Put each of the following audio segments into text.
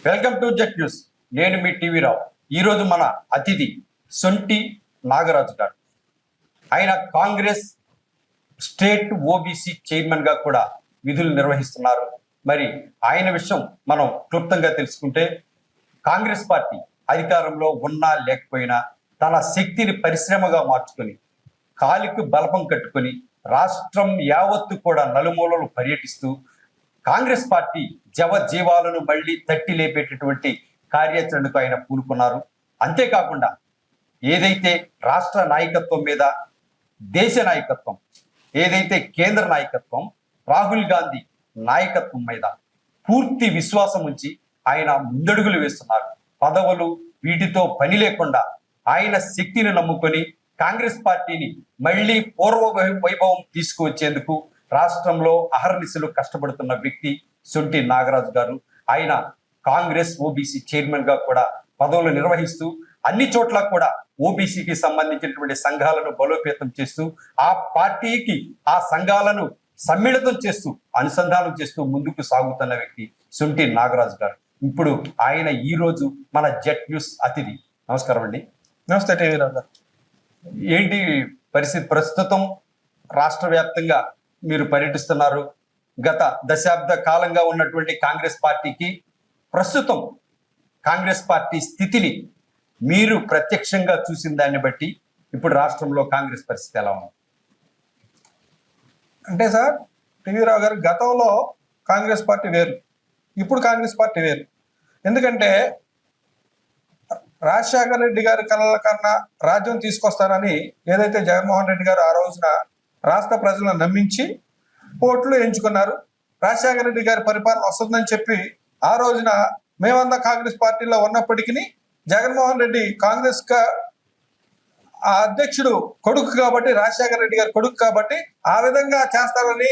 Welcome to jet news. నేను మీ TV రావు. ఈరోజు మన అతిథి సొంటి నాగరాజు గారు. ఆయన కాంగ్రెస్ స్టేట్ ఓబీసీ చైర్మన్ గా కూడా విధులు నిర్వహిస్తున్నారు. మరి ఆయన విషయం మనం క్లుప్తంగా తెలుసుకుంటే, కాంగ్రెస్ పార్టీ అధికారంలో ఉన్నా లేకపోయినా తన శక్తిని పరిశ్రమగా మార్చుకొని కాలికి బలపం కట్టుకొని రాష్ట్రం యావత్తు కూడా నలుమూలలు పర్యటిస్తూ కాంగ్రెస్ పార్టీ జవజీవాలను మళ్ళీ తట్టి లేపేటటువంటి కార్యాచరణకు ఆయన పూనుకున్నారు. అంతేకాకుండా ఏదైతే రాష్ట్ర నాయకత్వం మీద, దేశ నాయకత్వం, ఏదైతే కేంద్ర నాయకత్వం, రాహుల్ గాంధీ నాయకత్వం మీద పూర్తి విశ్వాసం ఉంచి ఆయన ముందడుగులు వేస్తున్నారు. పదవులు వీటితో పని లేకుండా ఆయన శక్తిని నమ్ముకొని కాంగ్రెస్ పార్టీని మళ్ళీ పూర్వ వైభవం తీసుకువచ్చేందుకు రాష్ట్రంలో అహర్నిశలు కష్టపడుతున్న వ్యక్తి సొంటి నాగరాజు గారు. ఆయన కాంగ్రెస్ ఓబీసీ చైర్మన్ గా కూడా పదవులు నిర్వహిస్తూ అన్ని చోట్ల కూడా ఓబీసీకి సంబంధించినటువంటి సంఘాలను బలోపేతం చేస్తూ ఆ పార్టీకి ఆ సంఘాలను సమ్మిళితం చేస్తూ అనుసంధానం చేస్తూ ముందుకు సాగుతున్న వ్యక్తి సొంటి నాగరాజు గారు. ఇప్పుడు ఆయన ఈ రోజు మన జెట్ న్యూస్ అతిథి. నమస్కారం అండి. నమస్తే టీవీ రావు గారు. ఏంటి పరిస్థితి? ప్రస్తుతం రాష్ట్ర వ్యాప్తంగా మీరు పర్యటిస్తున్నారు. గత దశాబ్ద కాలంగా ఉన్నటువంటి కాంగ్రెస్ పార్టీకి ప్రస్తుతం కాంగ్రెస్ పార్టీ స్థితిని మీరు ప్రత్యక్షంగా చూసిన దాన్ని బట్టి ఇప్పుడు రాష్ట్రంలో కాంగ్రెస్ పరిస్థితి ఎలా ఉంది? అంటే సార్, టీవీ రావు గారు, గతంలో కాంగ్రెస్ పార్టీ వేరు, ఇప్పుడు కాంగ్రెస్ పార్టీ వేరు. ఎందుకంటే రాజశేఖర రెడ్డి గారి కళల కన్నా రాజ్యం తీసుకొస్తారని ఏదైతే జగన్మోహన్ రెడ్డి గారు ఆ రోజున రాష్ట్ర ప్రజలను నమ్మించి ఓట్లు ఎంచుకున్నారు. రాజశేఖర రెడ్డి గారి పరిపాలన వస్తుందని చెప్పి ఆ రోజున మేమంతా కాంగ్రెస్ పార్టీలో ఉన్నప్పటికీ జగన్మోహన్ రెడ్డి కాంగ్రెస్ ఆ అధ్యక్షుడు కొడుకు కాబట్టి, రాజశేఖర రెడ్డి గారి కొడుకు కాబట్టి ఆ విధంగా చేస్తారని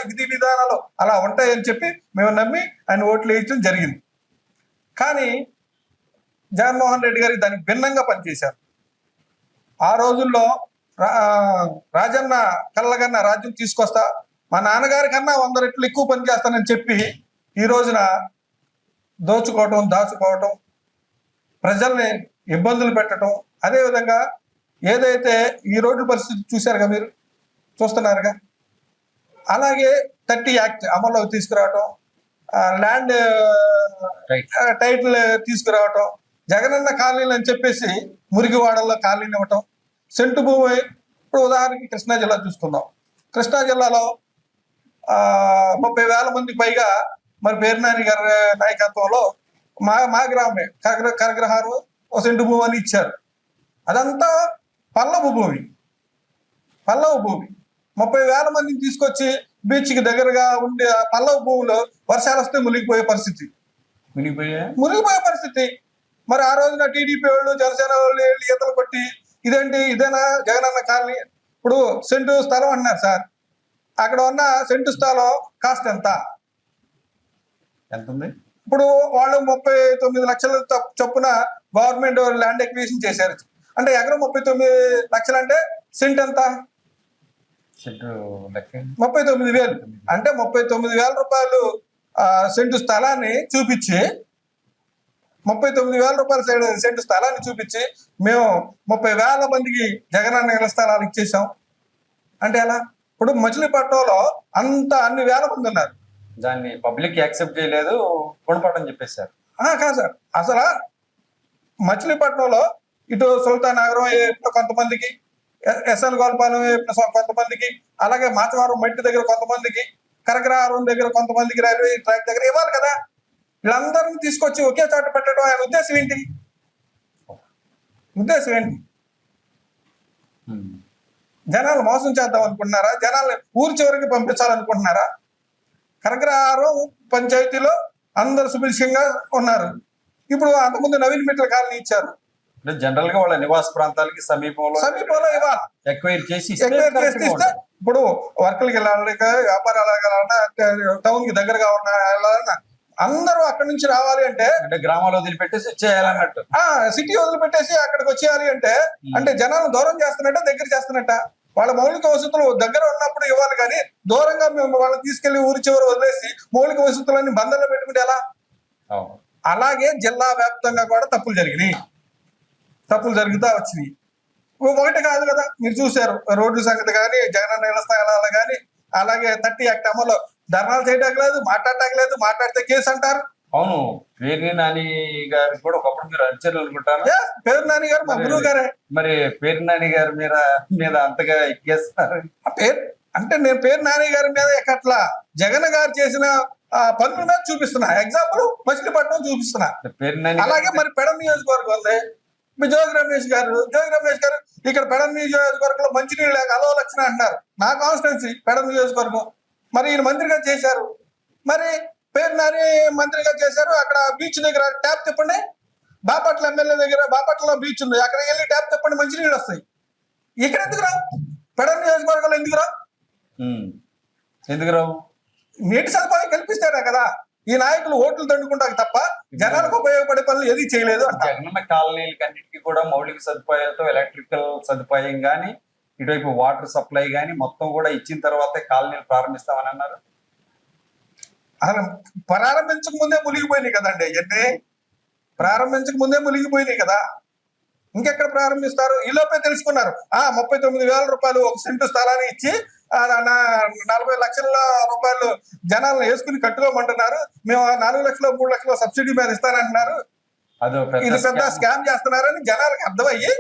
విధి విధానాలు అలా ఉంటాయని చెప్పి మేము నమ్మి ఆయన ఓట్లు వేయడం జరిగింది. కానీ జగన్మోహన్ రెడ్డి గారికి దానికి భిన్నంగా పనిచేశారు. ఆ రోజుల్లో రాజన్న కళ్ళకన్నా రాజ్యం తీసుకొస్తా, మా నాన్నగారి కన్నా 100 రెట్లు ఎక్కువ పని చేస్తానని చెప్పి ఈ రోజున దోచుకోవటం, దాచుకోవటం, ప్రజల్ని ఇబ్బందులు పెట్టడం, అదేవిధంగా ఏదైతే ఈ రోడ్డు పరిస్థితి చూశారుగా, మీరు చూస్తున్నారుగా, అలాగే 30 యాక్ట్ అమల్లోకి తీసుకురావటం, ల్యాండ్ టైటిల్ తీసుకురావటం, జగనన్న కాలనీలు అని చెప్పేసి మురిగివాడల్లో కాలనీలు ఇవ్వటం, సెంటు భూమి. ఇప్పుడు ఉదాహరణకి కృష్ణా జిల్లా చూసుకుందాం. కృష్ణా జిల్లాలో 30,000 మందికి పైగా మరి పేర్నాని గారి నాయకత్వంలో మా గ్రామే కరగ్రహారం ఒక సెంటు భూమి అని ఇచ్చారు. అదంతా పల్లవు భూమి. 30,000 మందిని తీసుకొచ్చి బీచ్కి దగ్గరగా ఉండే పల్లవు భూమిలో వర్షాలు వస్తే మునిగిపోయే పరిస్థితి. మరి ఆ రోజున టీడీపీ వాళ్ళు, జనసేన వాళ్ళు ఈతలు కొట్టి ఇదేనా జగనన్న కాలనీ? ఇప్పుడు సెంటు స్థలం అంటున్నారు సార్. అక్కడ ఉన్న సెంటు స్థలం కాస్ట్ ఎంత ఉంది? ఇప్పుడు వాళ్ళు 39 లక్షల చొప్పున గవర్నమెంట్ ల్యాండ్ ఎక్విజిషన్ చేశారు. అంటే ఎకరం 39 లక్షలు అంటే సెంట్ ఎంత? 39,000. అంటే 39,000 రూపాయలు సెంటు స్థలాన్ని చూపించి, 39,000 రూపాయల సెంటు స్థలాన్ని చూపించి మేము 30,000 మందికి జగనన్న ఇళ్ల స్థలాలు ఇచ్చేసాం అంటే ఎలా? ఇప్పుడు మచిలీపట్నంలో అన్ని వేల మంది ఉన్నారు. దాన్ని పబ్లిక్ యాక్సెప్ట్ చేయలేదు, గుణపడని చెప్పేశారు. కాదు సార్, అసలు మచిలీపట్నంలో ఇటు సుల్తాన్ నగరం కొంతమందికి, ఎస్ఎల్ గోల్పాలెం కొంతమందికి, అలాగే మాచవరం మట్టి దగ్గర కొంతమందికి, కరగ్రహారం దగ్గర కొంతమందికి, రైల్వే ట్రాక్ దగ్గర ఇవ్వాలి కదా. వీళ్ళందరినీ తీసుకొచ్చి ఒకే చోట పెట్టడం ఆయన ఉద్దేశం ఏంటి? జనాలు మోసం చేద్దాం అనుకుంటున్నారా? జనాల్ని ఊరి చివరికి పంపించాలనుకుంటున్నారా? కరగ్రహారం పంచాయతీలో అందరు సుభిక్షంగా ఉన్నారు. ఇప్పుడు అంతకుముందు నవీన్ మిట్ల కాలనీ ఇచ్చారు. జనరల్ గా వాళ్ళ నివాస ప్రాంతాలకి సమీపంలో ఇవ్వాలి. ఎక్వైర్ చేసి ఇస్తే ఇప్పుడు వర్కలకి వెళ్ళాలి, వ్యాపారాలు వెళ్ళాలన్నా, టౌన్ కి దగ్గరగా వెళ్ళాలన్నా అందరూ అక్కడి నుంచి రావాలి అంటే గ్రామాలు వదిలిపెట్టేసి వచ్చేయాలన్నట్టు, సిటీ వదిలిపెట్టేసి అక్కడికి వచ్చేయాలి అంటే జనాలను దూరం చేస్తున్నట్ట, దగ్గర చేస్తున్నట్ట? వాళ్ళ మౌలిక వసతులు దగ్గర ఉన్నప్పుడు ఇవ్వాలి, కానీ దూరంగా మేము వాళ్ళని తీసుకెళ్లి ఊరి చివరి వదిలేసి మౌలిక వసతులన్నీ బంధంలో పెట్టుకుంటే ఎలా? అలాగే జిల్లా వ్యాప్తంగా కూడా తప్పులు జరిగినాయి, తప్పులు జరుగుతూ వచ్చినాయి. ఒకటి కాదు కదా, మీరు చూశారు రోడ్ల సంగతి కానీ, జగనన్న ఇళ్ల స్థలాలు కానీ, అలాగే 30 యాక్ట్ అమలు, ధర్నాలు చేయడానికి లేదు, మాట్లాడటానికి లేదు, మాట్లాడితే కేసు అంటారు. అవును, పేర్ని నాని గారు కూడా ఒకప్పుడు మీరు అర్చనలు అనుకుంటాను. పేరు నాని గారు మా గురువు గారే. మరి పేరు నాని గారి మీద అంతగా ఎక్కేస్తారు. ఆ పేరు అంటే నేను పేరు నాని గారి మీద ఎక్కట్లా, జగన్ గారు చేసిన పనుల మీద చూపిస్తున్నా. ఎగ్జాంపుల్ మచిలీపట్నం చూపిస్తున్నా. పేరు నాని అలాగే మరి పెడ నియోజకవర్గం ఉంది, మీ జోగి రమేష్ గారు ఇక్కడ పెడ నియోజకవర్గంలో మంచినీళ్ళు లేక అలో లక్షణ అంటున్నారు. నా కాన్స్టిట్యున్సీ పెడ నియోజకవర్గం. మరి ఈయన మంత్రిగా చేశారు, మరి పేరు నాని మంత్రిగా చేశారు. అక్కడ బీచ్ దగ్గర ట్యాప్ తిప్పండి, బాపట్ల ఎమ్మెల్యే దగ్గర బాపట్లలో బీచ్ ఉంది, అక్కడికి వెళ్ళి ట్యాప్ తిప్పండి, మంచినీళ్ళు వస్తాయి. ఇక్కడ ఎందుకు రావు? పెడ నియోజకవర్గంలో ఎందుకు రావు? ఎందుకు రావు? నీటి సదుపాయం కల్పిస్తారా కదా. ఈ నాయకులు ఓట్లు దండుకుంటారు తప్ప జనాలకు ఉపయోగపడే పనులు ఏది చేయలేదు. జగనన్న కాలనీలకి అన్నిటికీ కూడా మౌలిక సదుపాయాలతో ఎలక్ట్రికల్ సదుపాయం కానీ, ఇటువైపు వాటర్ సప్లై కానీ మొత్తం కూడా ఇచ్చిన తర్వాతే కాలనీలు ప్రారంభిస్తామని అన్నారు. అసలు ప్రారంభించక ముందే మునిగిపోయినాయి కదండి, అవన్నీ ప్రారంభించక ముందే మునిగిపోయినాయి కదా. ఇంకెక్కడ ప్రారంభిస్తారు? ఈ లోపే తెలుసుకున్నారు. 39,000 రూపాయలు ఒక సెంటు స్థలాన్ని ఇచ్చి 40 లక్షల రూపాయలు జనాలను వేసుకుని కట్టుకోమంటున్నారు. మేము 4 లక్షలు 3 లక్షలు సబ్సిడీ మీద ఇస్తానంటున్నారు. ఇది పెద్ద స్కామ్ చేస్తున్నారని జనాలకు అర్థమయ్యి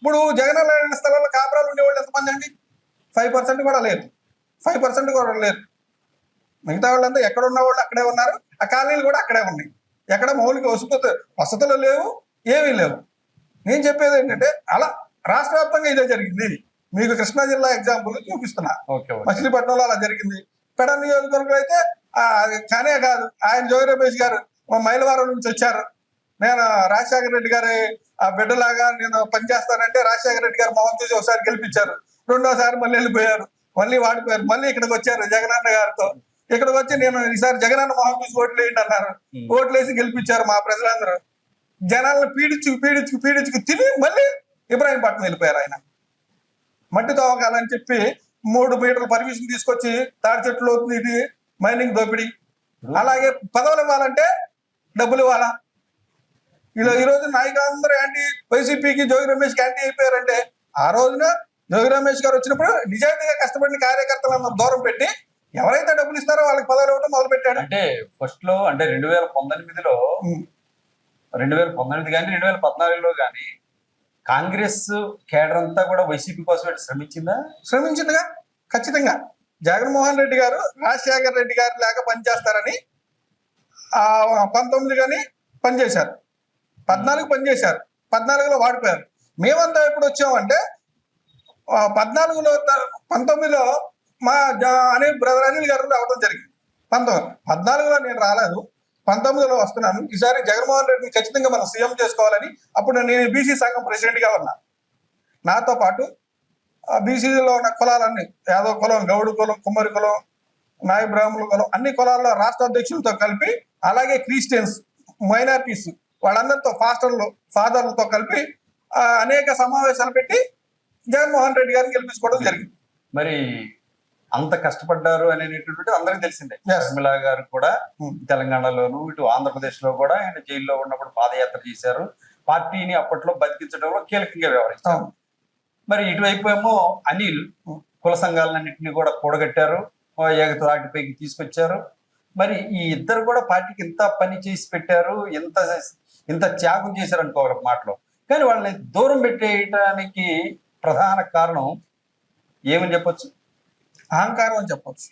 ఇప్పుడు జగన్ స్థలాల్లో కాపురాలు ఉండేవాళ్ళు ఎంతమంది అండి? 5% కూడా లేదు, 5% కూడా లేరు. మిగతా వాళ్ళంతా ఎక్కడ ఉన్న వాళ్ళు అక్కడే ఉన్నారు, ఆ కాలనీలు కూడా అక్కడే ఉన్నాయి. ఎక్కడ మౌలిక వసతులు లేవు, ఏమీ లేవు. నేను చెప్పేది ఏంటంటే అలా రాష్ట్ర వ్యాప్తంగా ఇదే జరిగింది. మీకు కృష్ణా జిల్లా ఎగ్జాంపుల్ చూపిస్తున్నా. మచిలీపట్నంలో అలా జరిగింది. పెడ నియోజకవర్గంలో అయితే కానే కాదు, ఆయన జోగి రమేష్ గారు మైలవరం నుంచి వచ్చారు. నేను రాజశేఖర రెడ్డి గారి బిడ్డలాగా నేను పనిచేస్తానంటే రాజశేఖర రెడ్డి గారు మొహం చూసి ఒకసారి గెలిపించారు, రెండోసారి మళ్ళీ వెళ్ళిపోయారు, మళ్ళీ వాడిపోయారు, మళ్ళీ ఇక్కడికి వచ్చారు జగనన్న గారితో. ఇక్కడికి వచ్చి నేను ఈసారి జగనన్న మొహం చూసి ఓట్లు వేయండి అన్నారు. ఓట్లేసి గెలిపించారు మా ప్రజలందరూ. జనాలను పీడించుకు తిని మళ్ళీ ఇబ్రాహీంపట్నం వెళ్ళిపోయారు. ఆయన మట్టి తవ్వకాలని చెప్పి 3 మీటర్ల పర్మిషన్ తీసుకొచ్చి తాడి చెట్లు అవుతుంది, ఇది మైనింగ్ దోపిడీ. అలాగే పదవులు ఇవ్వాలంటే డబ్బులు ఇవ్వాలా. ఇలా ఈ రోజు నాయకులందరూ యాంటీ, వైసీపీకి జోగి రమేష్కి యాంటీ అయిపోయారంటే ఆ రోజున జోగి రమేష్ గారు వచ్చినప్పుడు నిజాయితీగా కష్టపడిన కార్యకర్తలను దూరం పెట్టి ఎవరైతే డబ్బులు ఇస్తారో వాళ్ళకి పదవులు ఇవ్వడం మొదలు పెట్టాడు. అంటే ఫస్ట్ లో అంటే 2019లో 2019 కానీ 2014లో కానీ కాంగ్రెస్ కేడర్ అంతా కూడా వైసీపీ కోసం శ్రమించిందిగా. ఖచ్చితంగా జగన్మోహన్ రెడ్డి గారు రాజశేఖర రెడ్డి గారు లాగా పనిచేస్తారని 19 కానీ పనిచేశారు, 14 పనిచేశారు, 14లో వాడిపోయారు. మేమంతా ఎప్పుడు వచ్చామంటే 14లో 19లో మా బ్రదర్ అనిల్ గారు రావడం జరిగింది. 14లో నేను రాలేదు, 19లో వస్తున్నాను. ఈసారి జగన్మోహన్ రెడ్డిని ఖచ్చితంగా మనం సీఎం చేసుకోవాలని అప్పుడు నేను బీసీ సంఘం ప్రెసిడెంట్ గా ఉన్నా. నాతో పాటు బీసీలో ఉన్న కులాలన్నీ, యాదవ్ కులం, గౌడు కులం, కుమ్మరి కులం, నాయ బ్రాహ్మణుల కులం, అన్ని కులాల్లో రాష్ట్ర అధ్యక్షులతో కలిపి, అలాగే క్రిస్టియన్స్, మైనారిటీస్ వాళ్ళందరితో ఫాదర్లతో కలిపి అనేక సమావేశాలు పెట్టి జగన్మోహన్ రెడ్డి గారిని గెలిపించుకోవడం జరిగింది. మరి అంత కష్టపడ్డారు అనేటువంటిది అందరికీ తెలిసిందే. షర్మిల గారు కూడా తెలంగాణలోను ఇటు ఆంధ్రప్రదేశ్ లో కూడా ఆయన జైల్లో ఉన్నప్పుడు పాదయాత్ర చేశారు. పార్టీని అప్పట్లో బతికించడంలో కీలకంగా వ్యవహరించారు. మరి ఇటువైపు ఏమో అనిల్ కుల సంఘాలన్నింటినీ కూడా కూడగట్టారు, ఏకతాటిపైకి తీసుకొచ్చారు. మరి ఈ ఇద్దరు కూడా పార్టీకి ఇంత పని చేసి పెట్టారు, ఇంత త్యాగం చేశారు అనుకోవాలి మాటలో. కానీ వాళ్ళని దూరం పెట్టేయటానికి ప్రధాన కారణం ఏమని చెప్పొచ్చు? అహంకారం అని చెప్పొచ్చు.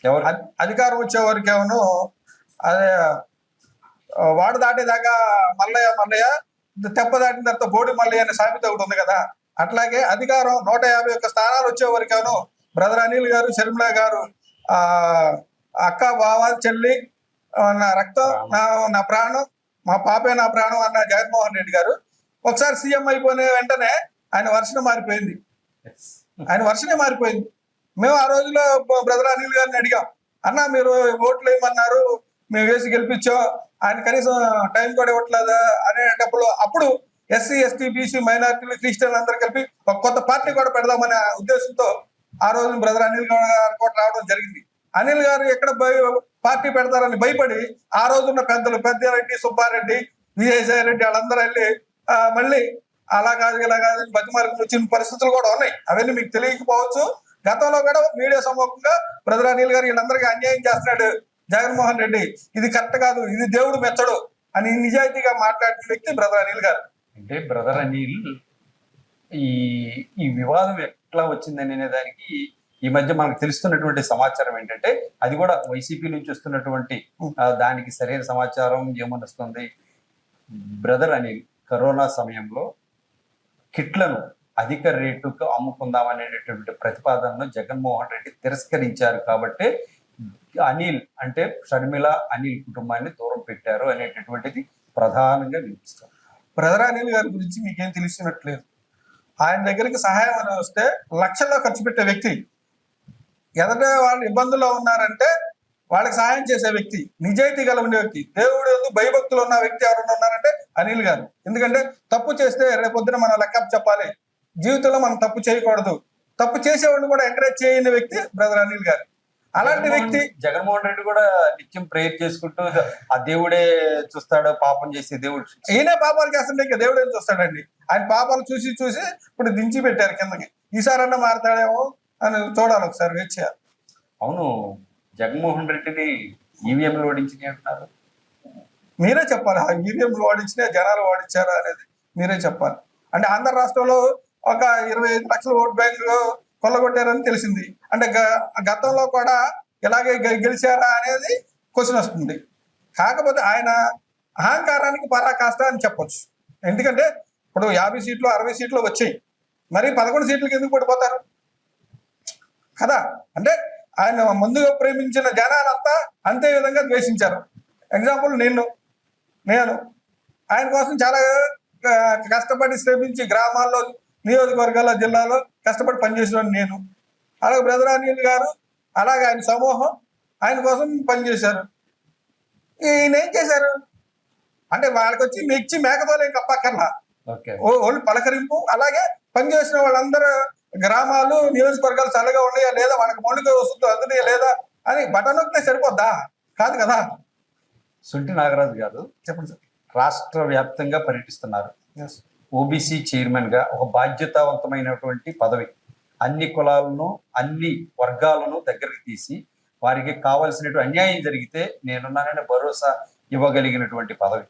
ఎవరు అధికారం వచ్చేవారికి ఏమో అదే వాడు దాటేదాకా మల్లయ్య తెప్ప దాటిన తర్వాత బోడి మల్లయ్య అనే సామెత ఒకటి ఉంది కదా. అట్లాగే అధికారం 151 స్థానాలు వచ్చేవరకేమో బ్రదర్ అనిల్ గారు, షర్మిల గారు అక్క, బావ, చెల్లి, నా రక్తం, నా ప్రాణం, మా పాపే నా ప్రాణం అన్న జగన్మోహన్ రెడ్డి గారు ఒకసారి సీఎం అయిపోయిన వెంటనే ఆయన వర్షనే మారిపోయింది. మేము ఆ రోజులో బ్రదర్ అనిల్ గారిని అడిగాం, అన్న మీరు ఓట్లు వేయమన్నారు, మేము వేసి గెలిపించాం, ఆయన కనీసం టైం కూడా ఇవ్వట్లేదా అనేటప్పుడు అప్పుడు ఎస్సీ, ఎస్టీ, బీసీ, మైనారిటీలు, క్రిస్టియన్లు అందరూ కలిపి ఒక కొత్త పార్టీ కూడా పెడదామనే ఉద్దేశంతో ఆ రోజు బ్రదర్ అనిల్ గారు కూడా రావడం జరిగింది. అనిల్ గారు ఎక్కడ పార్టీ పెడతారని భయపడి ఆ రోజున్న పెద్దలు పెద్దారెడ్డి, సుబ్బారెడ్డి, విజయసాయి రెడ్డి వాళ్ళందరూ వెళ్ళి మళ్ళీ అలా కాదు ఇలా కాదు అని బతిమాలకు వచ్చిన పరిస్థితులు కూడా ఉన్నాయి. అవన్నీ మీకు తెలియకపోవచ్చు. గతంలో కూడా మీడియా సమ్ముఖంగా బ్రదర్ అనిల్ గారు వీళ్ళందరికీ అన్యాయం చేస్తున్నాడు జగన్మోహన్ రెడ్డి, ఇది కరెక్ట్ కాదు, ఇది దేవుడు మెచ్చడు అని నిజాయితీగా మాట్లాడిన వ్యక్తి బ్రదర్ అనిల్ గారు. అంటే బ్రదర్ అనిల్ ఈ ఈ వివాదం ఎట్లా వచ్చిందనే దానికి ఈ మధ్య మనకు తెలుస్తున్నటువంటి సమాచారం ఏంటంటే, అది కూడా వైసీపీ నుంచి వస్తున్నటువంటి దానికి సరైన సమాచారం ఏమనిస్తుంది, బ్రదర్ అనిల్ కరోనా సమయంలో కిట్లను అధిక రేటుకు అమ్ముకుందామనేటటువంటి ప్రతిపాదనను జగన్మోహన్ రెడ్డి తిరస్కరించారు కాబట్టి అనిల్ అంటే షర్మిల అనిల్ కుటుంబాన్ని దూరం పెట్టారు అనేటటువంటిది ప్రధానంగా వినిపిస్తుంది. బ్రదర్ అనిల్ గారి గురించి మీకేం తెలిసినట్లేదు. ఆయన దగ్గరికి సహాయం అని వస్తే లక్షల్లో ఖర్చు పెట్టే వ్యక్తి, ఎదట వాళ్ళు ఇబ్బందుల్లో ఉన్నారంటే వాళ్ళకి సహాయం చేసే వ్యక్తి, నిజాయితీ గల ఉండే వ్యక్తి, దేవుడు ఎందుకు భయభక్తులు ఉన్న వ్యక్తి ఎవరైనా ఉన్నారంటే అనిల్ గారు. ఎందుకంటే తప్పు చేస్తే రేపొద్దున మనం లెక్కప్ చెప్పాలి, జీవితంలో మనం తప్పు చేయకూడదు, తప్పు చేసేవాడిని కూడా ఎంకరేజ్ చేయని వ్యక్తి బ్రదర్ అనిల్ గారు. అలాంటి వ్యక్తి జగన్మోహన్ రెడ్డి కూడా నిత్యం ప్రేయర్ చేసుకుంటూ ఆ దేవుడే చూస్తాడు, పాపం చేసే దేవుడు, ఈయనే పాపాలు చేస్తుంటే ఇంకా దేవుడు ఏం చూస్తాడండి. ఆయన పాపాలు చూసి చూసి ఇప్పుడు దించి పెట్టారు కిందకి. ఈసారన్నా మారతాడేమో అని చూడాలి, ఒకసారి వెయిట్ చేయాలి. అవును, జగన్మోహన్ రెడ్డిని ఈవీఎంలు ఓడించి అంటున్నారు. మీరే చెప్పాలి, ఆ ఈవీఎంలు ఓడించినా జనాలు ఓడించారా అనేది మీరే చెప్పాలి. అంటే ఆంధ్ర రాష్ట్రంలో ఒక 25 లక్షల ఓట్ బ్యాంకు కొల్లగొట్టారని తెలిసింది. అంటే గతంలో కూడా ఇలాగే గెలిచారా అనేది క్వశ్చన్ వస్తుంది. కాకపోతే ఆయన అహంకారానికి పరాకాష్ట అని చెప్పొచ్చు. ఎందుకంటే ఇప్పుడు 50 సీట్లు 60 సీట్లు వచ్చాయి, మరి 11 సీట్లకి ఎందుకు పడిపోతారు కదా. అంటే ఆయన ముందుగా ప్రేమించిన జనాలంతా అంతే విధంగా ద్వేషించారు. ఎగ్జాంపుల్ నేను ఆయన కోసం చాలా కష్టపడి శ్రమించి గ్రామాల్లో, నియోజకవర్గాల్లో, జిల్లాలో కష్టపడి పనిచేసిన నేను, అలాగే బ్రదర్ అనిల్ గారు, అలాగే ఆయన సమూహం ఆయన కోసం పనిచేశారు. ఈయన ఏం చేశారు అంటే వాళ్ళకి వచ్చి మెచ్చి మేకతోలేం కప్పక్కర్లా, వాళ్ళు పలకరింపు. అలాగే పనిచేసిన వాళ్ళందరూ గ్రామాలు, నియోజకవర్గాలు చల్లగా ఉన్నాయా లేదా, వాళ్ళకి మౌలిక వసతులు అందుతాయా లేదా అని బటన్ నొక్కితే సరిపోద్దా? కాదు కదా. సుంటి నాగరాజు గారు చెప్పండి సార్. రాష్ట్ర వ్యాప్తంగా పర్యటిస్తున్నారు. ఓబీసీ చైర్మన్ గా ఒక బాధ్యతావంతమైనటువంటి పదవి, అన్ని కులాలను అన్ని వర్గాలను దగ్గరికి తీసి వారికి కావాల్సినటువంటి అన్యాయం జరిగితే నేనున్నానని భరోసా ఇవ్వగలిగినటువంటి పదవి.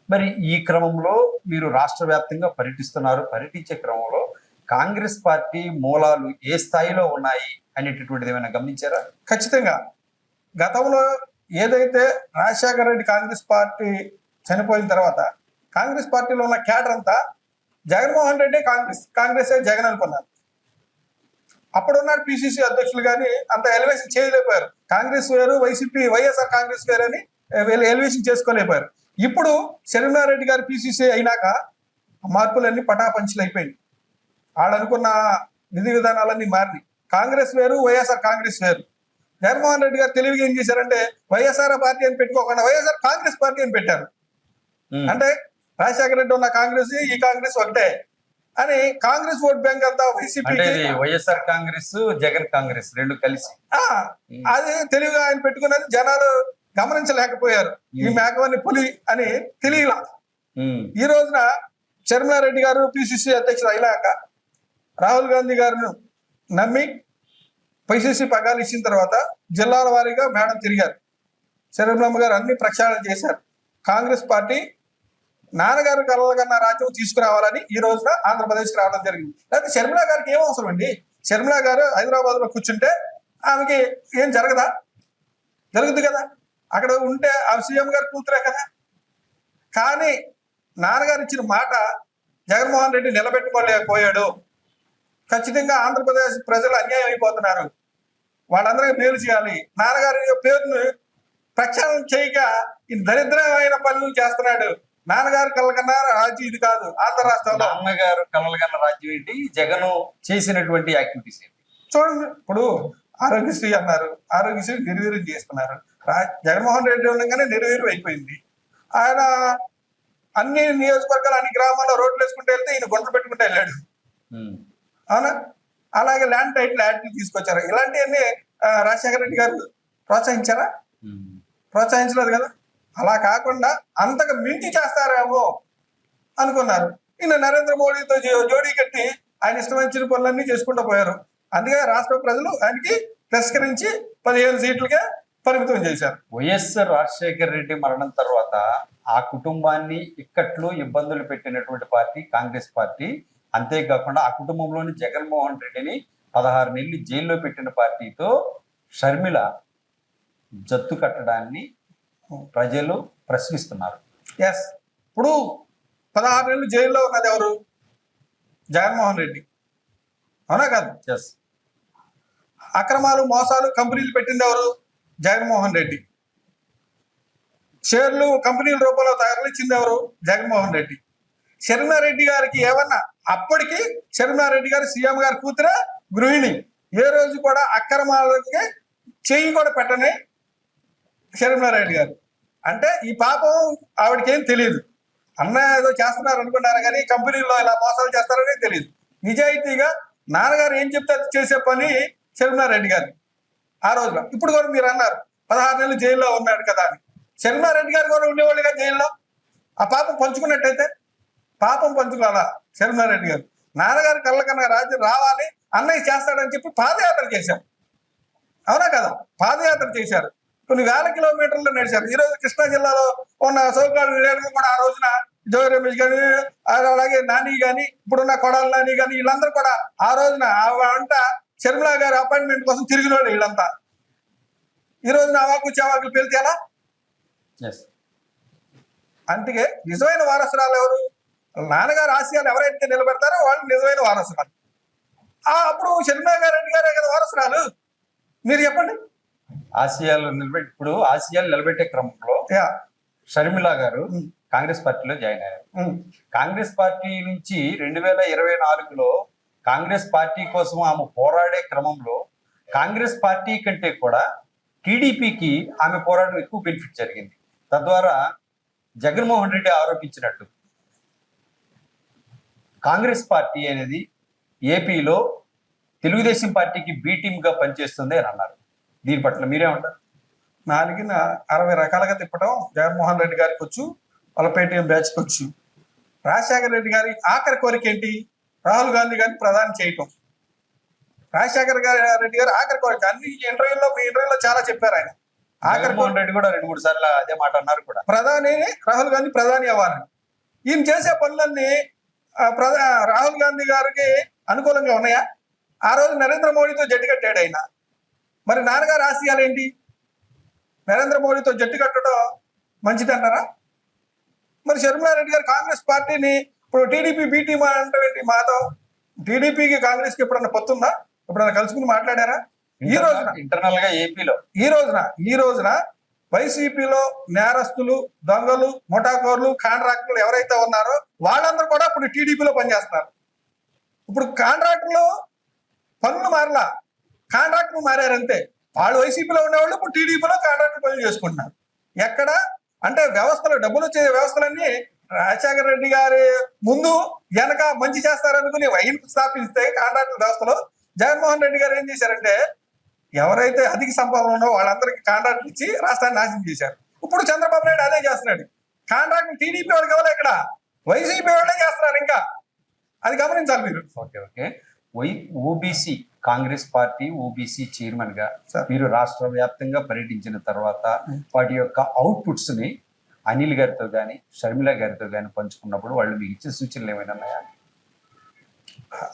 మరి ఈ క్రమంలో మీరు రాష్ట్ర వ్యాప్తంగా పర్యటిస్తున్నారు. పర్యటించే క్రమంలో కాంగ్రెస్ పార్టీ మూలాలు ఏ స్థాయిలో ఉన్నాయి అనేటటువంటిది ఏమైనా గమనించారా? ఖచ్చితంగా గతంలో ఏదైతే రాజశేఖర రెడ్డి కాంగ్రెస్ పార్టీ చనిపోయిన తర్వాత కాంగ్రెస్ పార్టీలో ఉన్న క్యాడర్ అంతా జగన్మోహన్ రెడ్డి కాంగ్రెస్ జగన్ అనుకున్నారు. అప్పుడున్న పిసిసి అధ్యక్షులు కానీ అంత ఎలివేషన్ చేయలేకపోయారు. కాంగ్రెస్ వేరు, వైసీపీ వైఎస్ఆర్ కాంగ్రెస్ వేరు అని ఎలివేషన్ చేసుకోలేకపోయారు. ఇప్పుడు శర్మిలారెడ్డి గారు పిసిసి అయినాక మార్పులన్నీ పటాపంచులు అయిపోయింది. వాళ్ళు అనుకున్న విధి విధానాలన్నీ మారినాయి. కాంగ్రెస్ వేరు, వైఎస్ఆర్ కాంగ్రెస్ వేరు. జగన్మోహన్ రెడ్డి గారు తెలివిగా ఏం చేశారంటే వైఎస్ఆర్ పార్టీ అని పెట్టుకోకుండా వైఎస్ఆర్ కాంగ్రెస్ పార్టీ అని పెట్టారు. అంటే రాజశేఖర రెడ్డి ఉన్న కాంగ్రెస్, ఈ కాంగ్రెస్ ఒకటే అని కాంగ్రెస్ ఓట్ బ్యాంక్ అంతా వైసీపీ, వైఎస్ఆర్ కాంగ్రెస్, జగన్ కాంగ్రెస్ రెండు కలిసి అది తెలివిగా ఆయన పెట్టుకున్నది జనాలు గమనించలేకపోయారు. ఈ మేకవని పులి అని తెలియలా. ఈ రోజున శర్మిలారెడ్డి గారు పిసిసి అధ్యక్షుడు అయినాక రాహుల్ గాంధీ గారిని నమ్మి పిసిసి పగాలు ఇచ్చిన తర్వాత జిల్లాల వారీగా మేడం తిరిగారు. శర్మిలమ్మ గారు అన్ని ప్రక్షాళన చేశారు. కాంగ్రెస్ పార్టీ నాన్నగారు కలలుగన్న రాజ్యం తీసుకురావాలని ఈ రోజున ఆంధ్రప్రదేశ్కి రావడం జరిగింది. లేకపోతే షర్మిలా గారికి ఏం అవసరం అండి? షర్మిలా గారు హైదరాబాద్ లో కూర్చుంటే ఆమెకి ఏం జరగదా? జరుగుద్ది కదా. అక్కడ ఉంటే ఆమె సీఎం గారు కూతురే కదా. కానీ నాన్నగారు ఇచ్చిన మాట జగన్మోహన్ రెడ్డి నిలబెట్టుకోలేకపోయాడు. ఖచ్చితంగా ఆంధ్రప్రదేశ్ ప్రజలు అన్యాయం అయిపోతున్నారు, వాళ్ళందరికీ మేలు చేయాలి. నాన్నగారి పేరును ప్రక్షాళన చేయక ఈ దరిద్రమైన పనులు చేస్తున్నాడు. నాన్నగారు కలగన్న రాజ్యం ఇది కాదు ఆంధ్ర రాష్ట్రంలో. నాన్నగారు కలగన్న రాజ్యం ఏంటి? జగన్ చేసినటువంటి యాక్టివిటీస్ ఏంటి చూడండి. ఇప్పుడు ఆరోగ్యశ్రీ అన్నారు, ఆరోగ్యశ్రీ నిర్వీర్యం చేస్తున్నారు. జగన్మోహన్ రెడ్డి ఉండగానే నిర్వీర్యం అయిపోయింది. ఆయన అన్ని నియోజకవర్గాలు, అన్ని గ్రామాల్లో రోడ్లు వేసుకుంటూ వెళ్తే ఈయన గుంటలు పెట్టుకుంటూ వెళ్ళాడు. అవునా? అలాగే ల్యాండ్ టైటిల్ యాక్ట్ తీసుకొచ్చారు. ఇలాంటివన్నీ రాజశేఖర రెడ్డి గారు ప్రోత్సహించారా? ప్రోత్సహించలేదు కదా. అలా కాకుండా అంతకు మించి చేస్తారేమో అనుకున్నారు. ఈయన నరేంద్ర మోడీతో జోడీ కట్టి ఆయన ఇష్టం వచ్చిన పనులన్నీ చేసుకుంటూ పోయారు. అందుకే రాష్ట్ర ప్రజలు ఆయనకి తిరస్కరించి 15 సీట్లకే పరిమితం చేశారు. వైఎస్ఆర్ రాజశేఖర రెడ్డి మరణం తర్వాత ఆ కుటుంబాన్ని ఇక్కట్లు ఇబ్బందులు పెట్టినటువంటి పార్టీ కాంగ్రెస్ పార్టీ. అంతేకాకుండా ఆ కుటుంబంలోని జగన్మోహన్ రెడ్డిని 16 నెలలు జైల్లో పెట్టిన పార్టీతో షర్మిల జత్తు కట్టడాన్ని ప్రజలు ప్రశ్నిస్తున్నారు. ఎస్, ఇప్పుడు 16 నెలలు జైల్లో ఉన్నది ఎవరు? జగన్మోహన్ రెడ్డి, అవునా కాదు? ఎస్, అక్రమాలు మోసాలు కంపెనీలు పెట్టింది ఎవరు? జగన్మోహన్ రెడ్డి. షేర్లు కంపెనీల రూపంలో తరలించింది ఎవరు? జగన్మోహన్ రెడ్డి. షర్మిలారెడ్డి గారికి ఏమన్నా అప్పటికి షర్మిలారెడ్డి గారు సీఎం గారి కూతురే, గృహిణి. ఏ రోజు కూడా అక్రమాలకి చెయ్యి కూడా పెట్టని షర్మిలారెడ్డి గారు. అంటే ఈ పాపం ఆవిడకి ఏం తెలియదు. అన్న ఏదో చేస్తున్నారు అనుకున్నారు కానీ కంపెనీల్లో ఇలా మోసాలు చేస్తారని తెలియదు. నిజాయితీగా నాన్నగారు ఏం చెప్తే అది చేసే పని షర్మిలారెడ్డి గారు ఆ రోజున. ఇప్పుడు కూడా మీరు అన్నారు 16 నెలలు జైల్లో ఉన్నాడు కదా అని. షర్మిలారెడ్డి గారు కూడా ఉండేవాళ్ళు కదా జైల్లో. ఆ పాపం పంచుకున్నట్టయితే పాపం పంచుకోవాలా షర్మిలారెడ్డి గారు. నాన్నగారి కళ్ళ కన్నా రాజ్యం రావాలి, అన్నయ్య చేస్తాడని చెప్పి పాదయాత్ర చేశారు, అవునా కదా? పాదయాత్ర చేశారు, కొన్ని వేల కిలోమీటర్లు నడిచారు. ఈ రోజు కృష్ణా జిల్లాలో ఉన్న సౌకాడు లీడర్లు కూడా ఆ రోజున జోగి రమేష్ కానీ, అలాగే నాని కానీ, ఇప్పుడున్న కొడాలి నాని కానీ, వీళ్ళందరూ కూడా ఆ రోజున అంట షర్మిల గారి అపాయింట్మెంట్ కోసం తిరిగిన వాళ్ళు వీళ్ళంతా. ఈ రోజున అవాకు చెవాకులు పేలితే ఎలా? ఎస్. అందుకే నిజమైన వారసురాలు ఎవరు? నాన్నగారు ఆశయాలు ఎవరైతే నిలబెడతారో వాళ్ళు నిజమైన వారసురాలు. అప్పుడు షర్మిల గారెడ్డి గారే కదా వారసురాలు. మీరు చెప్పండి. ఇప్పుడు ఆసియాలు నిలబెట్టే క్రమంలో షర్మిల గారు కాంగ్రెస్ పార్టీలో జాయిన్ అయ్యారు. కాంగ్రెస్ పార్టీ నుంచి 2024లో కాంగ్రెస్ పార్టీ కోసం ఆమె పోరాడే క్రమంలో కాంగ్రెస్ పార్టీ కంటే కూడా టీడీపీకి ఆమె పోరాటం ఎక్కువ బెనిఫిట్ జరిగింది. తద్వారా జగన్మోహన్ రెడ్డి ఆరోపించినట్టు కాంగ్రెస్ పార్టీ అనేది ఏపీలో తెలుగుదేశం పార్టీకి బి టీమ్ గా పనిచేస్తుంది అని అన్నారు. దీని పట్ల మీరేమంటారు? 60 రకాలుగా తిప్పడం జగన్మోహన్ రెడ్డి గారికి వచ్చు, వాళ్ళ పేటీఎం బ్యాచ్కి వచ్చు. రాజశేఖర రెడ్డి గారి ఆఖరి కోరిక ఏంటి? రాహుల్ గాంధీ గారిని ప్రధాని చేయటం. రాజశేఖర రెడ్డి గారు ఆఖరి కోరిక. అన్ని మీ ఇంటర్వ్యూలో చాలా చెప్పారు ఆయన. జగన్మోహన్ రెడ్డి కూడా 2-3 సార్లు అదే మాట అన్నారు కూడా. ప్రధాని రాహుల్ గాంధీ ప్రధాని అవ్వాలని. ఈయన చేసే పనులన్నీ రాహుల్ గాంధీ గారికి అనుకూలంగా ఉన్నాయా? ఆ రోజు నరేంద్ర మోడీతో జట్టు కట్టాడు ఆయన. మరి నాన్నగారు ఆశయాలు ఏంటి? నరేంద్ర మోడీతో జట్టు కట్టడం మంచిదంటారా? మరి షర్మిలారెడ్డి గారు కాంగ్రెస్ పార్టీని ఇప్పుడు టీడీపీ బీటీ అంటే మాతో టీడీపీకి కాంగ్రెస్ కి ఎప్పుడన్నా పొత్తుందా? ఎప్పుడన్నా కలుసుకుని మాట్లాడారా? ఈ రోజున ఇంటర్నల్ గా ఏపీలో ఈ రోజున వైసీపీలో నేరస్తులు, దొంగలు, ముఠాకోర్లు, కాంట్రాక్టులు ఎవరైతే ఉన్నారో వాళ్ళందరూ కూడా ఇప్పుడు టీడీపీలో పనిచేస్తున్నారు. ఇప్పుడు కాంట్రాక్టులు పనులు మారలా, కాంట్రాక్టులు మారారంతే. వాళ్ళు వైసీపీలో ఉండేవాళ్ళు ఇప్పుడు టీడీపీలో కాంట్రాక్టులు పనులు చేసుకుంటున్నారు. ఎక్కడ అంటే వ్యవస్థలు, డబ్బులు వచ్చే వ్యవస్థలన్నీ రాజశేఖర రెడ్డి గారి ముందు వెనక మంచి చేస్తారనుకుని వైన్ స్థాపిస్తే కాంట్రాక్టుల వ్యవస్థలో జగన్మోహన్ రెడ్డి గారు ఏం చేశారంటే ఎవరైతే అధిక సంపాదన ఉన్నో వాళ్ళందరికీ కాంట్రాక్టులు ఇచ్చి రాష్ట్రాన్ని నాశనం చేశారు. ఇప్పుడు చంద్రబాబు నాయుడు అదే చేస్తున్నాడు. కాంట్రాక్టులు టీడీపీ వాళ్ళకి ఇవ్వలే, ఇక్కడ వైసీపీ వాళ్ళే చేస్తున్నారు. ఇంకా అది గమనించాలి మీరు. Okay. OBC Congress party OBC chairman గా మీరు రాష్ట్ర వ్యాప్తంగా పర్యటించిన తర్వాత వాటి యొక్క అవుట్పుట్స్ ని అనిల్ గారితో కానీ షర్మిల గారితో కానీ పంచుకున్నప్పుడు వాళ్ళు మీకు ఇచ్చే సూచనలు ఏమైనా ఉన్నాయా?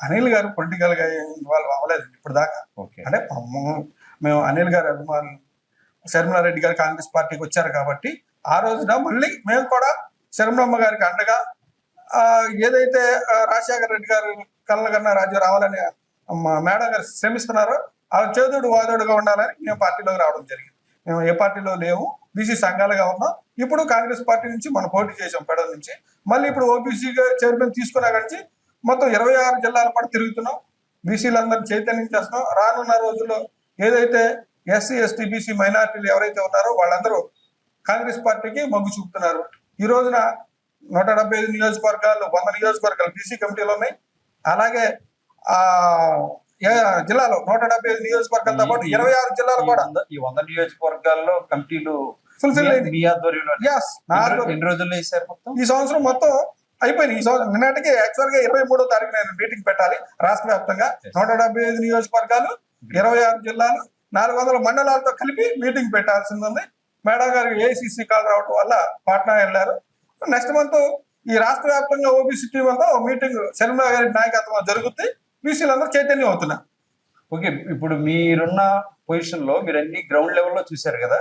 అనిల్ గారు పొలిటికల్ గా ఇన్వాల్వ్ అవ్వలేదు ఇప్పుడు దాకా. అంటే మేము అనిల్ గారి అభిమానులు, షర్మిలారెడ్డి గారు కాంగ్రెస్ పార్టీకి వచ్చారు కాబట్టి ఆ రోజున మళ్ళీ మేము కూడా షర్మిలమ్మ గారికి అండగా ఏదైతే రాజశేఖర రెడ్డి గారు కళ్ళ కన్నా రాజ్యం రావాలని మేడం గారు శ్రమిస్తున్నారో ఆ చేదుడు వాదోడుగా ఉండాలని మేము పార్టీలోకి రావడం జరిగింది. మేము ఏ పార్టీలో లేవు, బీసీ సంఘాలుగా ఉన్నాం. ఇప్పుడు కాంగ్రెస్ పార్టీ నుంచి మనం పోటీ చేసాం పెడ నుంచి. మళ్ళీ ఇప్పుడు ఓబీసీగా చైర్మన్ తీసుకున్నా కానీ మొత్తం 26 జిల్లాల పాటు తిరుగుతున్నాం. బీసీలందరినీ చైతన్యం చేస్తున్నాం. రానున్న రోజుల్లో ఏదైతే ఎస్సీ ఎస్టీ బీసీ మైనార్టీలు ఎవరైతే ఉన్నారో వాళ్ళందరూ కాంగ్రెస్ పార్టీకి మొగ్గు చూపుతున్నారు. ఈ రోజున 175 నియోజకవర్గాలు, 100 నియోజకవర్గాలు బీసీ కమిటీలు ఉన్నాయి. అలాగే జిల్లాలో 175 నియోజకవర్గాలతో పాటు 26 జిల్లాలు కూడా ఈ 100 నియోజకవర్గాల్లో కమిటీలు ఫుల్ఫిల్ అయింది. మీ ఆధ్వర్యంలో Yes, నా ఎన్ని రోజుల్లో వేసారు మొత్తం? ఈ సంవత్సరం మొత్తం అయిపోయింది. ఈ సంవత్సరం నిన్నటికి యాక్చువల్ గా 23వ తారీఖు నేను మీటింగ్ పెట్టాలి రాష్ట్ర వ్యాప్తంగా 175 నియోజకవర్గాలు, 26 జిల్లాలు, 400 మండలాలతో కలిపి మీటింగ్ పెట్టాల్సింది ఉంది. మేడం గారు ఏఐసిసి కాల్ రావడం వల్ల పాట్నా వెళ్ళారు. నెక్స్ట్ మంత్ ఈ రాష్ట్ర వ్యాప్తంగా ఓబీసీ టీం అంతా మీటింగ్ శర్మిల గారి నాయకత్వం జరుగుతుంది. బీసీలందరూ చైతన్యం అవుతున్నారు. ఓకే, ఇప్పుడు మీరున్న పొజిషన్ లో మీరు అన్ని గ్రౌండ్ లెవెల్లో చూశారు కదా,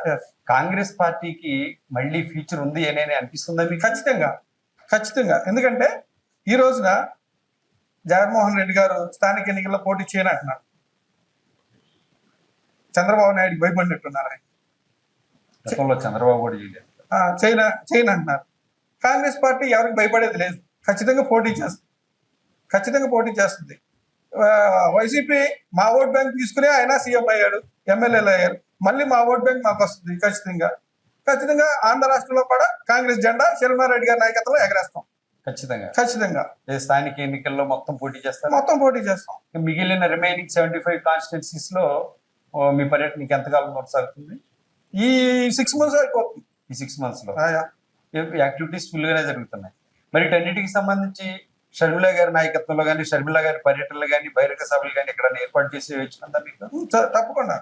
కాంగ్రెస్ పార్టీకి మళ్ళీ ఫ్యూచర్ ఉంది అని అనిపిస్తుందా మీకు? ఖచ్చితంగా. ఎందుకంటే ఈ రోజున జగన్మోహన్ రెడ్డి గారు స్థానిక ఎన్నికల్లో పోటీ చేయని అంటున్నారు. చంద్రబాబు నాయుడు భయపడినట్టున్నారు. ఆయన గతంలో చంద్రబాబు కూడా చేయలేదు. చైనా అంటున్నారు. కాంగ్రెస్ పార్టీ ఎవరికి భయపడేది లేదు. ఖచ్చితంగా పోటీ చేస్తుంది. వైసీపీ మా ఓట్ బ్యాంక్ తీసుకునే ఆయన సీఎం అయ్యాడు, ఎమ్మెల్యేలు అయ్యారు. మళ్ళీ మా ఓట్ బ్యాంక్ మాకు వస్తుంది. ఖచ్చితంగా ఆంధ్ర రాష్ట్రంలో కూడా కాంగ్రెస్ జెండా శర్మారెడ్డి గారి నాయకత్వంలో ఎగరేస్తాం. ఖచ్చితంగా స్థానిక ఎన్నికల్లో మొత్తం పోటీ చేస్తాం. మిగిలిన రిమైనింగ్ 75 కాన్స్టిట్యున్సీస్ లో మీ పర్యటన ఎంతకాలం కొనసాగుతుంది? ఈ 6 months అయిపోతుంది. ఈ 6 months లో యాక్టివిటీస్ ఫుల్ గానే జరుగుతున్నాయి. మరి వీటన్నిటికి సంబంధించి షర్మిల గారి నాయకత్వంలో కానీ, షర్మిల గారి పర్యటనలు కానీ, బహిరంగ సభలు కానీ ఇక్కడ ఏర్పాటు చేసి వచ్చినందా మీకు? తప్పకుండా.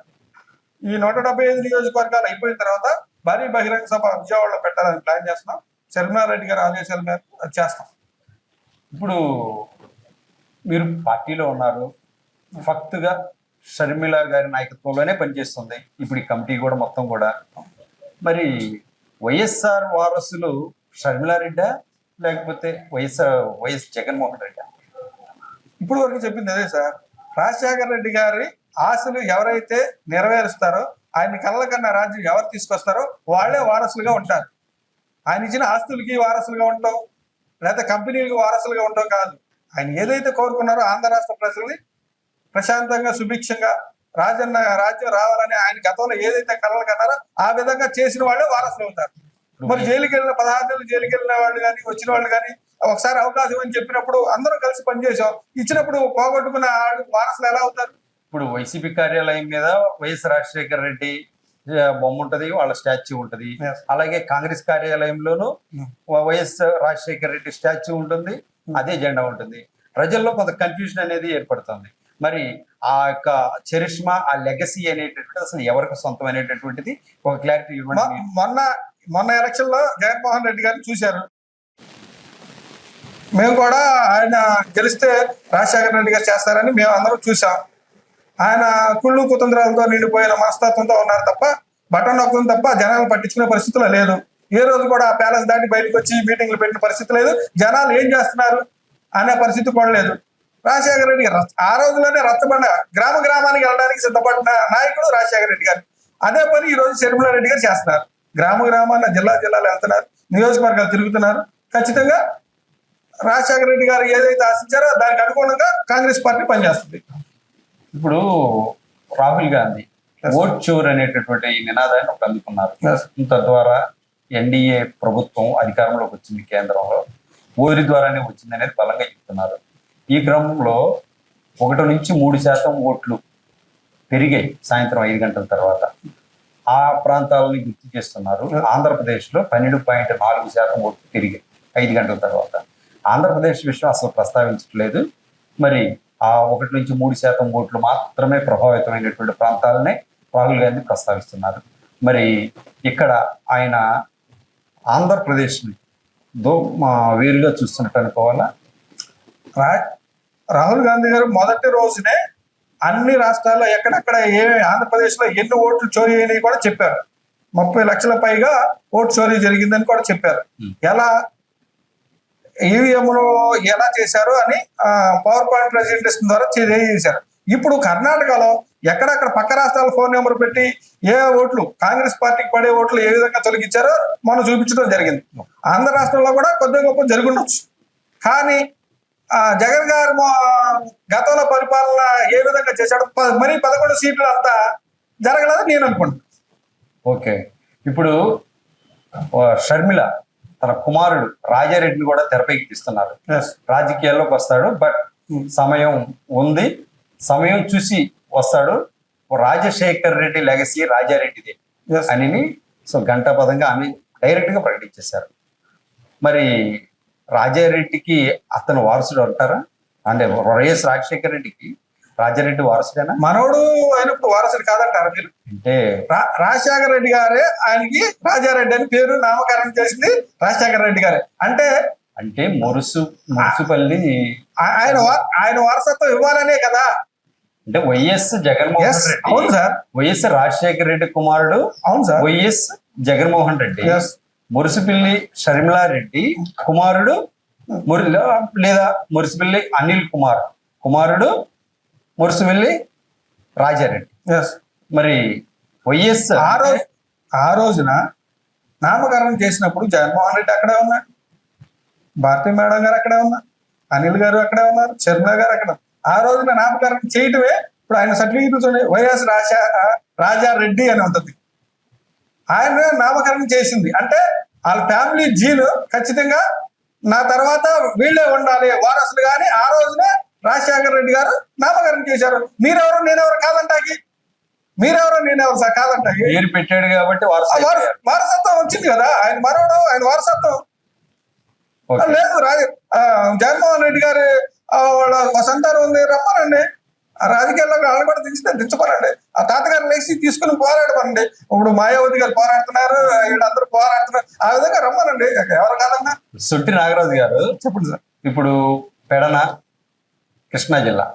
ఈ 175 నియోజకవర్గాలు అయిపోయిన తర్వాత భారీ బహిరంగ సభ విజయవాడలో పెట్టాలని ప్లాన్ చేస్తున్నాం. శర్మిలారెడ్డి గారి ఆదేశాల మేరకు అది చేస్తాం. ఇప్పుడు మీరు పార్టీలో ఉన్నారు, ఫక్తుగా షర్మిల గారి నాయకత్వంలోనే పనిచేస్తుంది ఇప్పుడు ఈ కమిటీ కూడా మొత్తం కూడా. మరి వైఎస్ఆర్ వారసులు షర్మిలారెడ్డా లేకపోతే వైఎస్ జగన్మోహన్ రెడ్డి? ఇప్పుడు వరకు చెప్పింది అదే సార్. రాజశేఖర రెడ్డి గారి ఆశలు ఎవరైతే నెరవేరుస్తారో, ఆయన కళ్ళ కన్నా రాజ్యం ఎవరు తీసుకొస్తారో వాళ్ళే వారసులుగా ఉంటారు. ఆయన ఇచ్చిన ఆస్తులకి వారసులుగా ఉంటాం, లేదా కంపెనీలకు వారసులుగా ఉంటాం కాదు. ఆయన ఏదైతే కోరుకున్నారో ఆంధ్ర రాష్ట్ర ప్రజల్ని ప్రశాంతంగా సుభిక్షంగా రాజన్న రాజ్యం రావాలని ఆయన గతంలో ఏదైతే కళలు కన్నారో ఆ విధంగా చేసిన వాళ్ళే వారసులు అవుతారు. మరి జైలుకి వెళ్ళిన 16 నెలలు జైలుకి వెళ్ళిన వాళ్ళు కానీ, వచ్చిన వాళ్ళు కానీ ఒకసారి అవకాశం అని చెప్పినప్పుడు అందరం కలిసి పనిచేసాం, ఇచ్చినప్పుడు పోగొట్టుకున్న వారసులు ఎలా అవుతారు? ఇప్పుడు వైసీపీ కార్యాలయం మీద వైఎస్ రాజశేఖర రెడ్డి బొమ్మ ఉంటది, వాళ్ళ స్టాచ్యూ ఉంటది. అలాగే కాంగ్రెస్ కార్యాలయంలోనూ వైఎస్ రాజశేఖర రెడ్డి స్టాచ్యూ ఉంటుంది, అదే జెండా ఉంటుంది. ప్రజల్లో కొంత కన్ఫ్యూజన్ అనేది ఏర్పడుతుంది. మరి ఆ యొక్క చరిష్మా, ఆ లెగసీ అనేటటువంటిది అసలు ఎవరికి సొంతం అనేటటువంటిది ఒక క్లారిటీ ఇవ్వండి. మొన్న ఎలక్షన్ లో జగన్మోహన్ రెడ్డి గారిని చూశారు. మేము కూడా ఆయన గెలిస్తే రాజశేఖర రెడ్డి గారు చేస్తారని మేము అందరం చూసాం. ఆయన కుళ్ళు కుతంత్రాలతో నిండిపోయిన మనస్తత్వంతో ఉన్నారు తప్ప, బటన్ నొక్కడం తప్ప జనాలు పట్టించుకునే పరిస్థితులు లేదు. ఏ రోజు కూడా ఆ ప్యాలెస్ దాటి బయటకు వచ్చి మీటింగ్లు పెట్టిన పరిస్థితి లేదు. జనాలు ఏం చేస్తున్నారు అనే పరిస్థితి కూడా లేదు. రాజశేఖర రెడ్డి గారు ఆ రోజులోనే రచ్చబండ గ్రామానికి వెళ్ళడానికి సిద్ధపడిన నాయకుడు రాజశేఖర రెడ్డి గారు. అదే పని ఈ రోజు శర్మిలారెడ్డి గారు చేస్తున్నారు. గ్రామాన జిల్లాలు వెళ్తున్నారు, నియోజకవర్గాలు తిరుగుతున్నారు. ఖచ్చితంగా రాజశేఖర రెడ్డి గారు ఏదైతే ఆశించారో దానికి అనుగుణంగా కాంగ్రెస్ పార్టీ పనిచేస్తుంది. ఇప్పుడు రాహుల్ గాంధీ ఓట్ చోర్ అనేటటువంటి ఈ నినాదాన్ని ఒక అందుకున్నారు. తద్వారా ఎన్డీఏ ప్రభుత్వం అధికారంలోకి వచ్చింది, కేంద్రంలో ఓరి ద్వారానే వచ్చింది అనేది బలంగా చెప్తున్నారు. ఈ క్రమంలో 1 నుంచి 3% ఓట్లు పెరిగాయి సాయంత్రం 5 గంటల తర్వాత. ఆ ప్రాంతాలని గుర్తు చేస్తున్నారు. ఆంధ్రప్రదేశ్లో 12.4% ఓట్లు పెరిగాయి 5 గంటల తర్వాత. ఆంధ్రప్రదేశ్ విషయం అసలు ప్రస్తావించట్లేదు. మరి ఆ 1 నుంచి 3% ఓట్లు మాత్రమే ప్రభావితమైనటువంటి ప్రాంతాలనే రాహుల్ గాంధీ ప్రస్తావిస్తున్నారు. మరి ఇక్కడ ఆయన ఆంధ్రప్రదేశ్ని వేరుగా చూస్తున్నట్టు అనుకోవాలా? రాహుల్ గాంధీ గారు మొదటి రోజునే అన్ని రాష్ట్రాల్లో ఎక్కడెక్కడ ఆంధ్రప్రదేశ్ లో ఎన్ని ఓట్లు చోరీ అయినాయి కూడా చెప్పారు. 30 లక్షల పైగా ఓటు చోరీ జరిగిందని కూడా చెప్పారు. ఎలా ఈవీఎంలు ఎలా చేశారు అని పవర్ పాయింట్ ప్రెజెంటేషన్ ద్వారా చేశారు. ఇప్పుడు కర్ణాటకలో ఎక్కడెక్కడ పక్క రాష్ట్రాల ఫోన్ నెంబర్ పెట్టి ఏ ఓట్లు కాంగ్రెస్ పార్టీకి పడే ఓట్లు ఏ విధంగా తొలగించారో మనం చూపించడం జరిగింది. ఆంధ్ర రాష్ట్రంలో కూడా కొద్దిగా గొప్ప జరుగుండొచ్చు. కానీ జగన్ గారు గతంలో పరిపాలన ఏ విధంగా చేశాడు, మరి 11 సీట్లు అంతా జరగలేదని నేను అనుకుంటున్నాను. ఓకే, ఇప్పుడు షర్మిల తన కుమారుడు రాజారెడ్డిని కూడా తెరపైకి తీస్తున్నారు. రాజకీయాల్లోకి వస్తాడు, బట్ సమయం ఉంది, సమయం చూసి వస్తాడు. రాజశేఖర్ రెడ్డి లెగసీ రాజారెడ్డిదే అని సో ఘంటాపథంగా ఆమె డైరెక్ట్గా ప్రకటించేశారు. మరి రాజారెడ్డికి అతను వారసుడు అంటారా? అంటే వైఎస్ రాజశేఖర రెడ్డికి రాజారెడ్డి వారసుడేనా? మనోడు అయినప్పుడు వారసుడు కాదంటారు మీరు. అంటే రాజశేఖర రెడ్డి గారే ఆయనకి రాజారెడ్డి అని పేరు నామకరణం చేసింది రాజశేఖర రెడ్డి గారే. అంటే అంటే మురుసుపల్లి ఆయన వారసత్వం ఇవ్వాలనే కదా. అంటే వైఎస్ జగన్మోహన్ Yes, రెడ్డి, అవును సార్. వైఎస్ రాజశేఖర రెడ్డి కుమారుడు అవును సార్. వైఎస్ జగన్మోహన్ రెడ్డి, Yes. మురుసుపిల్లి షర్మిలారెడ్డి కుమారుడు లేదా మురుసుపిల్లి అనిల్ కుమార్ కుమారుడు మురుసుపిల్లి రాజారెడ్డి. Yes. మరి వైఎస్ ఆ రోజున నామకరణం చేసినప్పుడు జగన్మోహన్ రెడ్డి అక్కడే ఉన్నాడు, భారతీ మేడం గారు అక్కడే ఉన్నారు, అనిల్ గారు అక్కడే ఉన్నారు, శర్మిల గారు అక్కడ. ఆ రోజున నామకరణం చేయటమే ఇప్పుడు ఆయన సర్టిఫికేట్ వైఎస్ రాజారెడ్డి అని ఉంటుంది. ఆయన నామకరణం చేసింది అంటే వాళ్ళ ఫ్యామిలీ జీన్ ఖచ్చితంగా నా తర్వాత వీళ్ళే ఉండాలి వారసులు. కానీ ఆ రోజున రాజశేఖర రెడ్డి గారు నామకరణం చేశారు. మీరెవరు నేనెవరు కాదంటాకి, మీరెవరు నేనెవరు సార్ కాదంటాకి. పేరు పెట్టాడు కాబట్టి వారసత్వం వచ్చింది కదా, ఆయన మనవడు, ఆయన వారసత్వం లేదు. జగన్మోహన్ రెడ్డి గారి వాళ్ళ సంతానం ఉంది, రమ్మనండి. ఆ రాజకీయాల్లో వాళ్ళు కూడా దించుకోనండి. ఆ తాతగారు లేచి తీసుకుని పోరాడమనండి. ఇప్పుడు మాయావతి గారు పోరాడుతున్నారు, వీళ్ళందరూ పోరాడుతున్నారు. ఆ విధంగా రమ్మనండి, ఎవరు కాదన్నా. సొంటి నాగరాజు గారు చెప్పండి సార్. ఇప్పుడు పెడన కృష్ణా జిల్లా,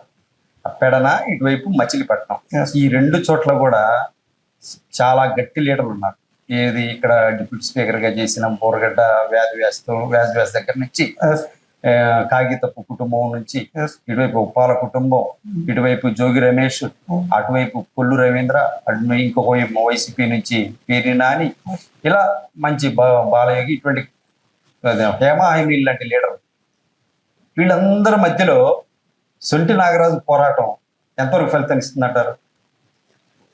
పెడన ఇటువైపు మచిలీపట్నం, Yes. ఈ రెండు చోట్ల కూడా చాలా గట్టి లీడర్లు ఉన్నారు. ఏది ఇక్కడ డిప్యూటీ స్పీకర్ గా చేసిన బోరగడ్డ వ్యాధి దగ్గర నుంచి Yes. కాగితపు కుటుంబం నుంచి Yes. ఇటువైపు ఉప్పాల కుటుంబం, ఇటువైపు జోగి రమేష్, అటువైపు కొల్లు రవీంద్ర, అటు ఇంకొక వైపు వైసీపీ నుంచి పేరి నాని, ఇలా మంచి బాలయోగి, ఇటువంటి హేమ హైమీల్ లాంటి లీడర్. వీళ్ళందరి మధ్యలో సొంటి నాగరాజు పోరాటం ఎంతవరకు ఫలితాన్ని ఇస్తుందంటారు?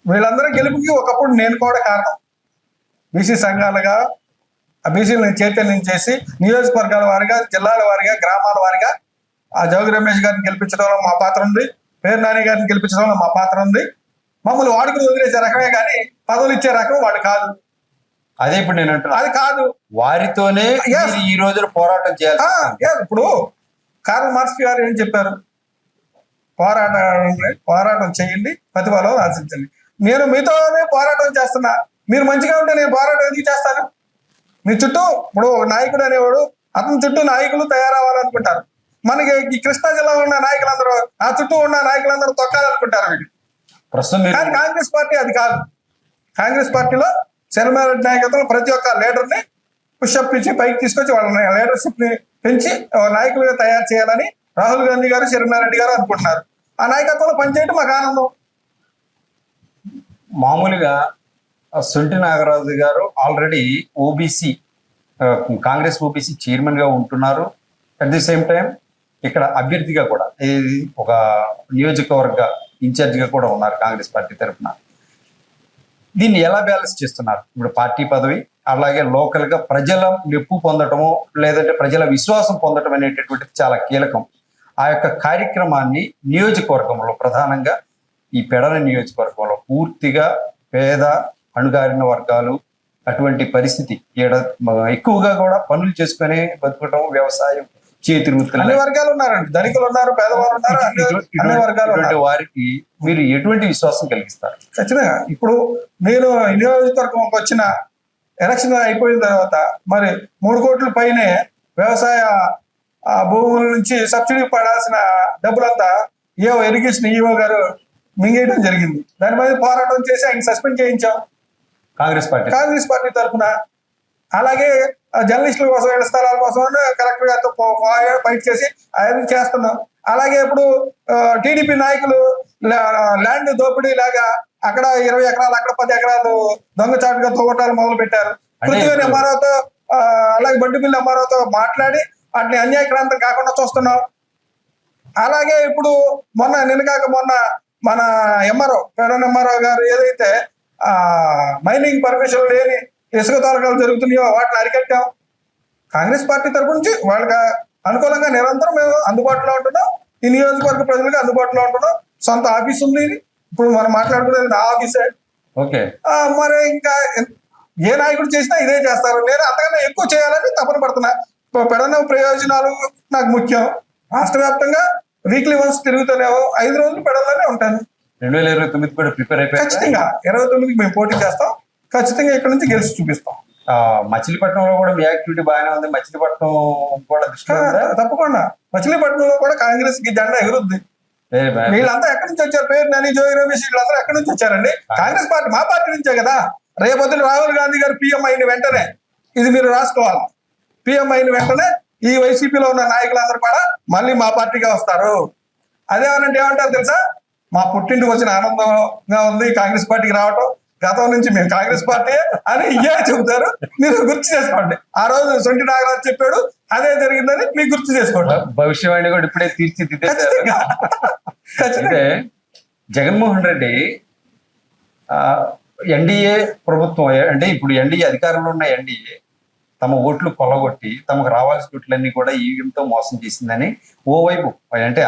వీళ్ళందరూ గెలుపుకి ఒకప్పుడు నేను కూడా కారణం. బీసీ సంఘాలుగా బీసీలను చైతన్యం చేసి నియోజకవర్గాల వారిగా, జిల్లాల వారిగా, గ్రామాల వారిగా ఆ జోగి రమేష్ గారిని గెలిపించడంలో మా పాత్ర ఉంది, పేరు నాని గారిని గెలిపించడంలో మా పాత్ర ఉంది. మమ్మల్ని వాడుకుని వదిలేసే రకమే కానీ పదవులు ఇచ్చే రకం వాళ్ళు కాదు. అదే ఇప్పుడు నేను అంటున్నా, అది కాదు. వారితోనే Yes. మీరు ఈ రోజున పోరాటం చేయాలి. ఇప్పుడు కార్ల్ మార్క్స్ గారు ఏం చెప్పారు? పోరాటం చేయండి, ప్రతిఫలం ఆశించండి. నేను మీతోనే పోరాటం చేస్తున్నా, మీరు మంచిగా ఉంటే నేను పోరాటం ఎందుకు చేస్తాను? మీ చుట్టూ ఇప్పుడు నాయకుడు అనేవాడు, అతని చుట్టూ నాయకులు తయారవ్వాలనుకుంటారు. మనకి ఈ కృష్ణా జిల్లాలో ఉన్న నాయకులందరూ, ఆ చుట్టూ ఉన్న నాయకులందరూ తొక్కాలనుకుంటారు వీళ్ళు. కానీ కాంగ్రెస్ పార్టీ అది కాదు. కాంగ్రెస్ పార్టీలో శర్మారెడ్డి నాయకత్వంలో ప్రతి ఒక్క లీడర్ని పుషప్ ఇచ్చి పైకి తీసుకొచ్చి వాళ్ళ లీడర్షిప్ ని పెంచి నాయకులుగా తయారు చేయాలని రాహుల్ గాంధీ గారు, శర్మారెడ్డి గారు అనుకుంటున్నారు. ఆ నాయకత్వంలో పనిచేయడం మాకు ఆనందం. మామూలుగా సొంటి నాగరాజు గారు already OBC, Congress OBC chairman గా ఉంటున్నారు. అట్ ది సేమ్ టైం ఇక్కడ అభ్యర్థిగా కూడా ఒక నియోజకవర్గ ఇన్ఛార్జిగా కూడా ఉన్నారు కాంగ్రెస్ పార్టీ తరఫున. దీన్ని ఎలా బ్యాలెన్స్ చేస్తున్నారు? ఇప్పుడు పార్టీ పదవి, అలాగే లోకల్ గా ప్రజల మెప్పు పొందటము, లేదంటే ప్రజల విశ్వాసం పొందటం అనేటటువంటిది చాలా కీలకం. ఆ యొక్క కార్యక్రమాన్ని నియోజకవర్గంలో, ప్రధానంగా ఈ పెడన నియోజకవర్గంలో పూర్తిగా పేద అణుగారిన వర్గాలు, అటువంటి పరిస్థితి ఎక్కువగా కూడా పనులు చేసుకునే బతుకటం, వ్యవసాయం, చేతి వృత్తులు, అన్ని వర్గాలు ఉన్నారండి. ధనికులు ఉన్నారు, పేదవారు ఉన్నారు, అన్ని వర్గాలు ఉన్నారు. వారికి మీరు ఎటువంటి విశ్వాసం కలిగిస్తారు? ఖచ్చితంగా. ఇప్పుడు నేను నియోజకవర్గంకి వచ్చిన ఎలక్షన్ అయిపోయిన తర్వాత మరి 3 కోట్ల పైనే వ్యవసాయ భూముల నుంచి సబ్సిడీ పడాల్సిన డబ్బులంతా ఇరిగేషన్ ఈఓ గారు మింగేయడం జరిగింది. దాని మీద పోరాటం చేసి ఆయన సస్పెండ్ చేయించాం కాంగ్రెస్ పార్టీ తరఫున. అలాగే జర్నలిస్టుల కోసం, ఇళ్ల స్థలాల కోసం కలెక్టర్ గారితో ఫైట్ చేసి అది చేస్తున్నాం. అలాగే ఇప్పుడు టీడీపీ నాయకులు ల్యాండ్ దోపిడీ లాగా అక్కడ 20 ఎకరాలు, అక్కడ 10 ఎకరాలు దొంగచాటుగా తోగటాలు మొదలు పెట్టారు. పృథ్వీ ఎంఆర్ఓతో, అలాగే బండిపిల్లి ఎంఆర్ఓతో మాట్లాడి వాటిని అన్యాయక్రాంతం కాకుండా చూస్తున్నాం. అలాగే ఇప్పుడు మొన్న మన ఎంఆర్ఓ, ప్రధాన ఎంఆర్ఓ గారు ఏదైతే మైనింగ్ పర్మిషన్ లేని ఇసుక తోలకాలు జరుగుతున్నాయో వాటిని అరికట్టాం. కాంగ్రెస్ పార్టీ తరపు నుంచి వాళ్ళకి అనుకూలంగా నిరంతరం మేము అందుబాటులో ఉంటున్నాం. ఈ నియోజకవర్గ ప్రజలకు అందుబాటులో ఉంటున్నాం. సొంత ఆఫీస్ ఉంది. ఇప్పుడు మనం మాట్లాడుకునేది నా ఆఫీసే. ఓకే. మరి ఇంకా ఏ నాయకుడు చేసినా ఇదే చేస్తారు. నేను అంతకన్నా ఎక్కువ చేయాలని తపన పడుతున్నా. పెడన ప్రయోజనాలు నాకు ముఖ్యం. రాష్ట్ర వ్యాప్తంగా వీక్లీ వన్స్ తిరుగుతానేమో, 5 రోజులు పెడలోనే ఉంటాను. 2029 కూడా ప్రిపేర్ అయిపోయి ఖచ్చితంగా 29కి మేము పోటీ చేస్తాం. ఖచ్చితంగా ఇక్కడ నుంచి గెలిచి చూపిస్తాం. మచిలీపట్నంలో కూడా మీ యాక్టివిటీ బాగానే ఉంది. మచిలీపట్నం కూడా దృష్టిలో ఉందా? తప్పకుండా మచిలీపట్నంలో కూడా కాంగ్రెస్ కి జెండా ఎగురుద్ది. వీళ్ళంతా ఎక్కడి నుంచి వచ్చారు? పేరు నాని, జోగి రమేష్ వీళ్ళందరూ ఎక్కడి నుంచి వచ్చారండి? కాంగ్రెస్ పార్టీ, మా పార్టీ నుంచే కదా. రేపొద్దున రాహుల్ గాంధీ గారు పిఎం అయిన వెంటనే, ఇది మీరు రాసుకోవాలి, పిఎం అయిన వెంటనే ఈ వైసీపీలో ఉన్న నాయకులందరూ కూడా మళ్ళీ మా పార్టీగా వస్తారు. అదేమనంటే ఏమంటారు తెలుసా? మా పుట్టింటికి వచ్చిన ఆనందంగా ఉంది కాంగ్రెస్ పార్టీకి రావటం, గతం నుంచి మేము కాంగ్రెస్ పార్టీ అని ఇదే చెబుతారు. మీరు గుర్తు చేసుకోండి. ఆ రోజు సొంటి నాగరాజు చెప్పాడు, అదే జరిగిందని మీకు గుర్తు చేసుకోండి. భవిష్యవాణి కూడా ఇప్పుడే తీర్చిదిద్దేశారు. అంటే జగన్మోహన్ రెడ్డి ఎన్డీఏ ప్రభుత్వం, అంటే ఇప్పుడు ఎన్డీఏ అధికారంలో ఉన్న ఎన్డీఏ తమ ఓట్లు కొల్లగొట్టి తమకు రావాల్సిన ఓట్లన్నీ కూడా ఈవీఎంతో మోసం చేసిందని ఓవైపు, అంటే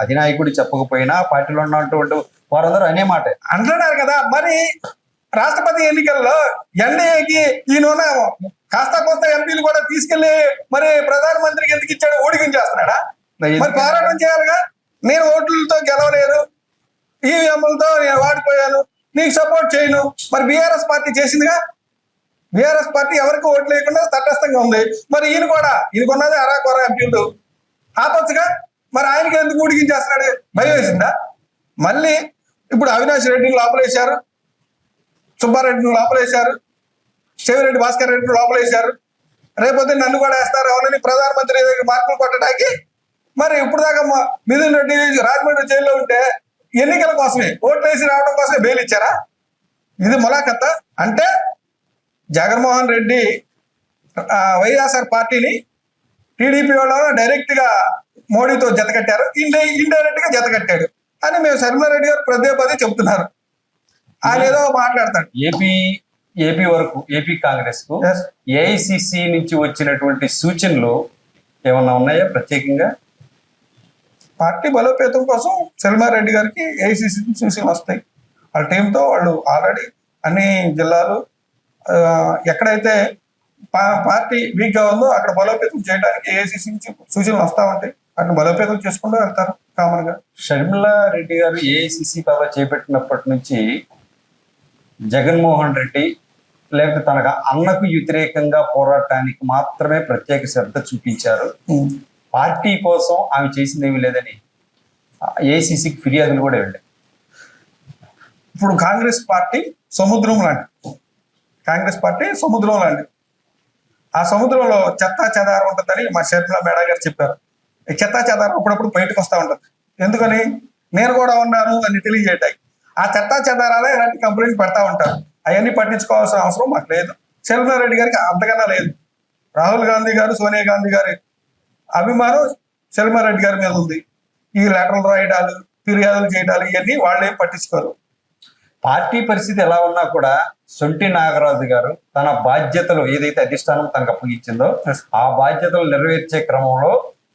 అధినాయకుడు చెప్పకపోయినా పార్టీలో ఉన్నటువంటి వారందరూ అనే మాట అంటున్నారు కదా. మరి రాష్ట్రపతి ఎన్నికల్లో ఎన్డీఏకి ఈయన కాస్త కోస్త ఎంపీలు కూడా తీసుకెళ్లి మరి ప్రధానమంత్రికి ఎందుకు ఇచ్చాడు? ఓడికించేస్తున్నాడా? మరి పోరాటం చేయాలిగా. నేను ఓట్లతో గెలవలేదు, ఈవీఎంలతో నేను వాడిపోయాను, నీకు సపోర్ట్ చేయను. మరి బీఆర్ఎస్ పార్టీ చేసిందిగా. బీఆర్ఎస్ పార్టీ ఎవరికి ఓట్లు లేకుండా తటస్థంగా ఉంది. మరి ఈయనకున్నది అరాకొర ఎంపీలు ఆపచ్చుగా. మరి ఆయనకి ఎందుకు ఊడికించేస్తున్నాడు? భయం వేసిందా? మళ్ళీ ఇప్పుడు అవినాష్ రెడ్డిని లోపలేశారు, సుబ్బారెడ్డిని లోపలేశారు, చెవిరెడ్డి భాస్కర్ రెడ్డిని లోపలేశారు. రేపొద్దు నన్ను కూడా వేస్తారు అవునని ప్రధానమంత్రి దగ్గర మార్కులు కొట్టడానికి. మరి ఇప్పుడు దాకా మిథున్ రెడ్డి రాజమండ్రి జైల్లో ఉంటే ఎన్నికల కోసమే, ఓట్లు వేసి రావడం కోసమే బెయిల్ ఇచ్చారా? ఇది ములాఖత. అంటే జగన్మోహన్ రెడ్డి వైఎస్ఆర్ పార్టీని టీడీపీ వాళ్ళు డైరెక్ట్ గా మోడీతో జతకట్టారు, ఇండైరెక్ట్ గా జతకట్టాడు అని మేము శర్మిలారెడ్డి గారు పదే చెప్తున్నారు. ఆయన ఏదో మాట్లాడతాడు. ఏపీ వరకు ఏపీ కాంగ్రెస్ కు ఏఐసిసి నుంచి వచ్చినటువంటి సూచనలు ఏమన్నా ఉన్నాయా ప్రత్యేకంగా? పార్టీ బలోపేతం కోసం శర్మిలారెడ్డి గారికి ఏఐసిసి సూచనలు వస్తాయి. వాళ్ళ టీంతో వాళ్ళు ఆల్రెడీ అన్ని జిల్లాలు ఎక్కడైతే పార్టీ వీక్ గా ఉందో అక్కడ బలోపేతం చేయడానికి ఏఐసిసి నుంచి సూచనలు వస్తా ఉంటాయి. అక్కడ బలోపేతం చేసుకుంటూ వెళ్తారు కామన్ గా. షర్మిలా రెడ్డి గారు ఏఐసిసి పదవి చేపట్టినప్పటి నుంచి జగన్మోహన్ రెడ్డి లేకపోతే తనకు అన్నకు వ్యతిరేకంగా పోరాటానికి మాత్రమే ప్రత్యేక శ్రద్ధ చూపించారు. పార్టీ కోసం ఆమె చేసింది ఏమీ లేదని ఏఐసిసికి ఫిర్యాదులు కూడా వెళ్ళాయి. ఇప్పుడు కాంగ్రెస్ పార్టీ సముద్రం లాంటి, ఆ సముద్రంలో చెత్తా చెదారం ఉంటుందని మా షర్మిలా మేడం గారు చెప్పారు. ఈ చెత్తా చెదారం అప్పుడప్పుడు బయటకు వస్తూ ఉంటుంది. ఎందుకని? నేను కూడా ఉన్నాను అని తెలియజేయటానికి. ఆ చెత్తా చెదారాలే ఇలాంటి కంప్లైంట్ పెడతా ఉంటారు. అవన్నీ పట్టించుకోవాల్సిన అవసరం మాకు లేదు. శర్మిలారెడ్డి గారికి అంతకన్నా లేదు. రాహుల్ గాంధీ గారు, సోనియా గాంధీ గారి అభిమానం శర్మిలారెడ్డి గారి మీద ఉంది. ఈ లెటర్లు రాయడాలు, ఫిర్యాదులు చేయడాలు ఇవన్నీ వాళ్ళేం పట్టించుకోరు. పార్టీ పరిస్థితి ఎలా ఉన్నా కూడా సొంటి నాగరాజు గారు తన బాధ్యతలు ఏదైతే అధిష్టానం తనకు అప్పగించిందో ఆ బాధ్యతలు నెరవేర్చే క్రమంలో